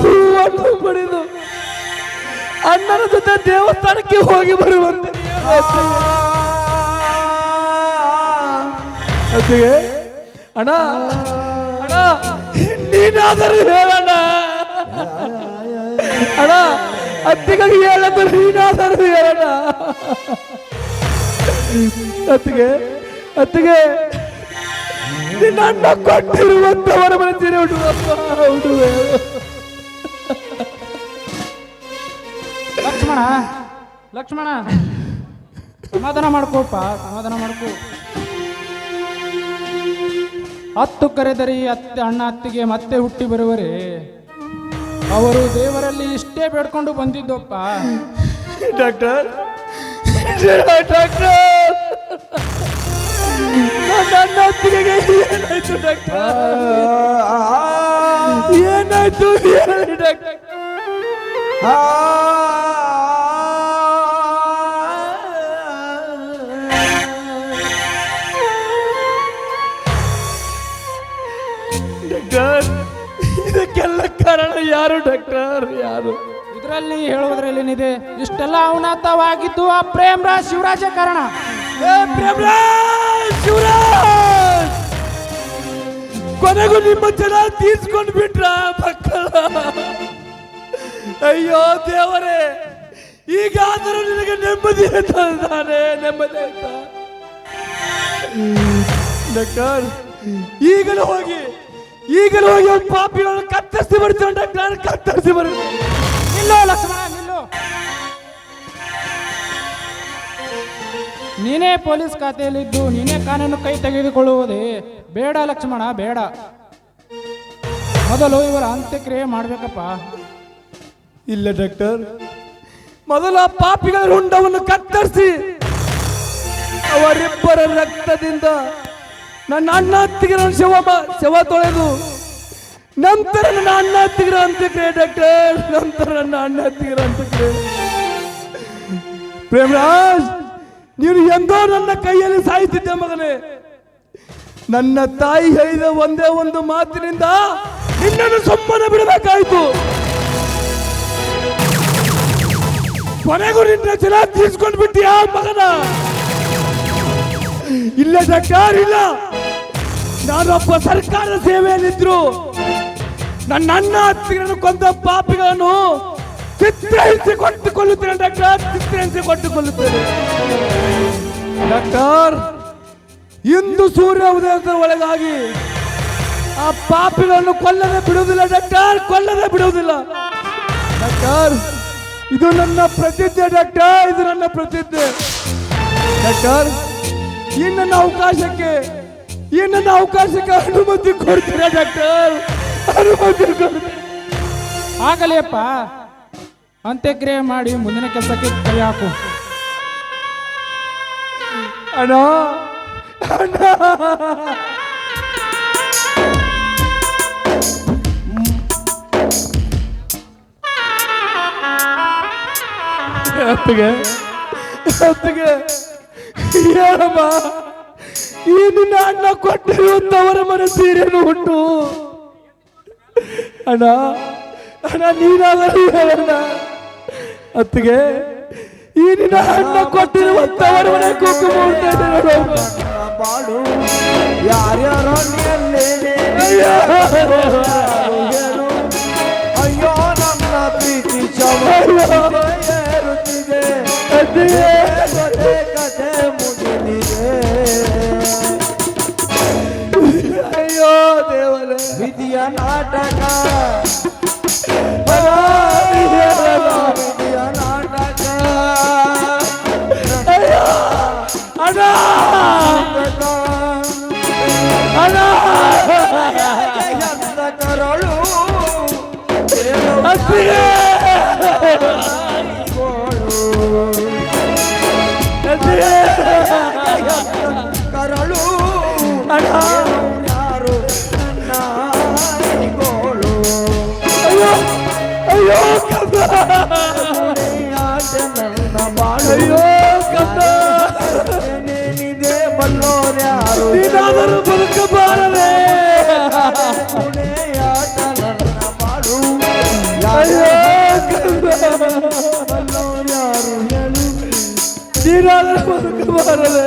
ಹೂವನ್ನು ಪಡೆದು ಅಣ್ಣನ ಜೊತೆ ದೇವಸ್ಥಾನಕ್ಕೆ ಹೋಗಿ ಬರುವಂತೆ. ಅತ್ತಿಗೆ, ಅಣ್ಣ, ಅಣ್ಣ, ನೀನಾದರೂ ಹೇಳಣ್ಣ. ಅಣ್ಣ, ಅತ್ತಿಗಾಗಿ ಹೇಳದ್ದು ನೀನಾದರೂ ಹೇಳಣ್ಣ. ಅತ್ತಿಗೆ, ಅತ್ತಿಗೆ, ನಿನ್ನ ಅಣ್ಣ ಕೊಟ್ಟಿರುವಂತವರ ಮನಸ್ಸಿನ ಉಡುವೆ. ಲಕ್ಷ್ಮಣ ಸಮಾಧಾನ ಮಾಡ್ಕೋಪ್ಪ, ಸಮಾಧಾನ ಮಾಡ್ಕೋ. 10 ಕರೆದರಿ ಅಣ್ಣ ಅತ್ತಿಗೆ ಮತ್ತೆ ಹುಟ್ಟಿ ಬರುವರೆ. ಅವರು ದೇವರಲ್ಲಿ ಇಷ್ಟೇ ಬೇಡ್ಕೊಂಡು ಬಂದಿದ್ದಪ್ಪ. ಡಾಕ್ಟರ್ ಡಾಕ್ಟರ್ ನನ್ನ ಅತ್ತಿಗೆಗೆ ಏನಾಯ್ತು ಡಾಕ್ಟರ್? ಏನಾಯ್ತು ಹೇಳಿ ಡಾಕ್ಟರ್. ಡಾಕ್ಟರ್ ಇದಕ್ಕೆಲ್ಲ ಕಾರಣ ಯಾರು ಡಾಕ್ಟರ್? ಯಾರು? ಇದರಲ್ಲಿ ಹೇಳುವುದರಲ್ಲಿ ಏನಿದೆ? ಇಷ್ಟೆಲ್ಲ ಅವನಾತವಾಗಿದ್ದು ಆ ಪ್ರೇಮರಾಜ್ ಶಿವರಾಜ ಕಾರಣ. ಶಿವರಾಜ್ ಕೊನೆಗೂ ನಿಮ್ಮ ಜನ ತೀರ್ಸ್ಕೊಂಡು ಬಿಟ್ರ ಮಕ್ಕಳ? ಅಯ್ಯೋ ದೇವರೇ, ಈಗಾದರೂ ನಿನಗೆ ನೆಮ್ಮದಿ ಅಂತಾನೆ, ನೆಮ್ಮದಿ ಅಂತ. ಡಾಕ್ಟರ್ ಈಗಲೂ ಹೋಗಿ ಪಾಪಿಗಳನ್ನು ಕತ್ತರಿಸಿ ಬರ್ತಾನೆ ಡಾಕ್ಟರ್, ಕತ್ತರಿಸಿ ಬರ್ತಾನೆ. ನಿಲ್ಲೋ ಲಕ್ಷ್ಮಣ, ನಿಲ್ಲು. ನೀನೇ ಪೊಲೀಸ್ ಖಾತೆಯಲ್ಲಿದ್ದು ನೀನೇ ಕಾನೂನು ಕೈ ತೆಗೆದುಕೊಳ್ಳುವುದೇ ಬೇಡ ಲಕ್ಷ್ಮಣ, ಬೇಡ. ಮೊದಲು ಇವರ ಅಂತ್ಯಕ್ರಿಯೆ ಮಾಡ್ಬೇಕಪ್ಪ. ಇಲ್ಲ ಡಾಕ್ಟರ್, ಮೊದಲ ಪಾಪಿಗಳ ರುಂಡವನ್ನು ಕತ್ತರಿಸಿ ಅವರಿಬ್ಬರ ರಕ್ತದಿಂದ ನನ್ನ ಅಣ್ಣ ಅತ್ತಿಗೆರ ಶವ ತೊಳೆದು ನಂತರ ನನ್ನ ಅಣ್ಣ ಅತ್ತಿಗೆರ ಅಂತ್ಯಕ್ರಿಯೆ ಡಾಕ್ಟರ್, ನಂತರ ನನ್ನ ಅಣ್ಣ ಅತ್ತಿಗೆರ ಅಂತ್ಯಕ್ರಿಯೆ. ಪ್ರೇಮರಾಜ್, ನೀನು ಎಂದೋ ನನ್ನ ಕೈಯಲ್ಲಿ ಸಾಯುತ್ತಿದ್ದೆ ಮಗನೇ. ನನ್ನ ತಾಯಿ ಹೇಳಿದ ಒಂದೇ ಒಂದು ಮಾತಿನಿಂದ ನಿನ್ನನ್ನು ಸುಮ್ಮನೆ ಬಿಡಬೇಕಾಯಿತು. ಕೊನೆಗೂ ನಿನ್ನ ಜನ ತೀರ್ಸ್ಕೊಂಡು ಬಿಟ್ಟಿಯಾ ಮಗನ? ಇಲ್ಲ ಡಾಕ್ಟರ್, ಇಲ್ಲ. ನಾನೊಬ್ಬ ಸರ್ಕಾರದ ಸೇವೆಯಲ್ಲಿದ್ರು ನನ್ನ ಅಣ್ಣ ಅತ್ತಿಗೆಯನ್ನು ಕೊಂದ ಪಾಪಿಗಳನ್ನು ಚಿತ್ರಹಿಂಸೆ ಕೊಟ್ಟುಕೊಳ್ಳುತ್ತೇನೆ ಡಾಕ್ಟರ್, ಚಿತ್ರಹಿಂಸೆ ಕೊಟ್ಟುಕೊಳ್ಳುತ್ತೇನೆ ಡಾಕ್ಟರ್. ಇಂದು ಸೂರ್ಯ ಉದಯದ ಒಳಗಾಗಿ ಆ ಪಾಪಿಗಳನ್ನು ಕೊಲ್ಲದೆ ಬಿಡುವುದಿಲ್ಲ ಡಾಕ್ಟರ್, ಕೊಲ್ಲದೆ ಬಿಡುವುದಿಲ್ಲ ಡಾಕ್ಟರ್. ಇದು ನನ್ನ ಪ್ರತಿಜ್ಞೆ ಡಾಕ್ಟರ್, ಇದು ನನ್ನ ಪ್ರತಿಜ್ಞೆ ಡಾಕ್ಟರ್. ಈ ನನ್ನ ಅವಕಾಶಕ್ಕೆ ಅನುಮತಿ ಕೊಡ್ತೀರಾ ಡಾಕ್ಟರ್? ಅನುಮತಿ ಕೊಡ್ತೀರಾ? ಆಗಲಿಯಪ್ಪ, ಅಂತ್ಯಕ್ರಿಯೆ ಮಾಡಿ ಮುಂದಿನ ಕೆಲಸಕ್ಕೆ ಕೈ ಹಾಕು. ಅಣ್ಣ ಅಣ್ಣ, ಹೇಳಮ್ಮ, ಈ ನಿನ್ನ ಅಣ್ಣ ಕೊಟ್ಟಿರುವಂತವರ ಮನ ಸೀರೆನು ಉಂಟು ಅಣ್ಣ. ಅಣ್ಣ ನೀನಾದರೂ ಹೇಳಣ್ಣ. ಅತ್ತಿಗೆ, ಈ ನಿನ್ನ ಅಣ್ಣ ಕೊಟ್ಟಿರುವಂತವರ ಮನೆ ಕುಂಕುಮ ಉಂಟು ಬಾಡು ಯಾರ್ಯಾರ ಅಯ್ಯೋ ನನ್ನ ಪ್ರೀತಿ ಚೇರುತ್ತಿದೆ, ಕಥೆ ಮುಗಿದಿದೆ. ಅಯ್ಯೋ ದೇವರೇ, ವಿಧಿಯ ನಾಟಕ, ವಿಧಿಯ ನಾಟಕ. ಅಯ್ಯೋ ಅಣ್ಣ, ಅಣ್ಣ ಕರಳು ಅತ್ತಿಗೆ, ಕರಳು ಅಣ್ಣ, ಯಾರು ನಾಯಿಗೋಳು. ಅಯ್ಯೋ ಅಯ್ಯೋ ಕಬ್ಬ, ನನ್ನ ಬಾಳು ಅಯ್ಯೋ ಕಬ್ಬ, ಏನೇನಿದೆ ಬಲ್ಲೋರ್ಯಾರು. ನೀನಾದರೂ ಬದುಕಬಾರದೆ. ಪುಣೆಯಾಟ ನನ್ನ ಬಾಳು ಅಯ್ಯೋ ಕಬ್ಬ, ಬಲ್ಲೋರ್ಯಾರು ಹೇಳು. ನೀನಾದರೂ ಬದುಕಬಾರದೆ.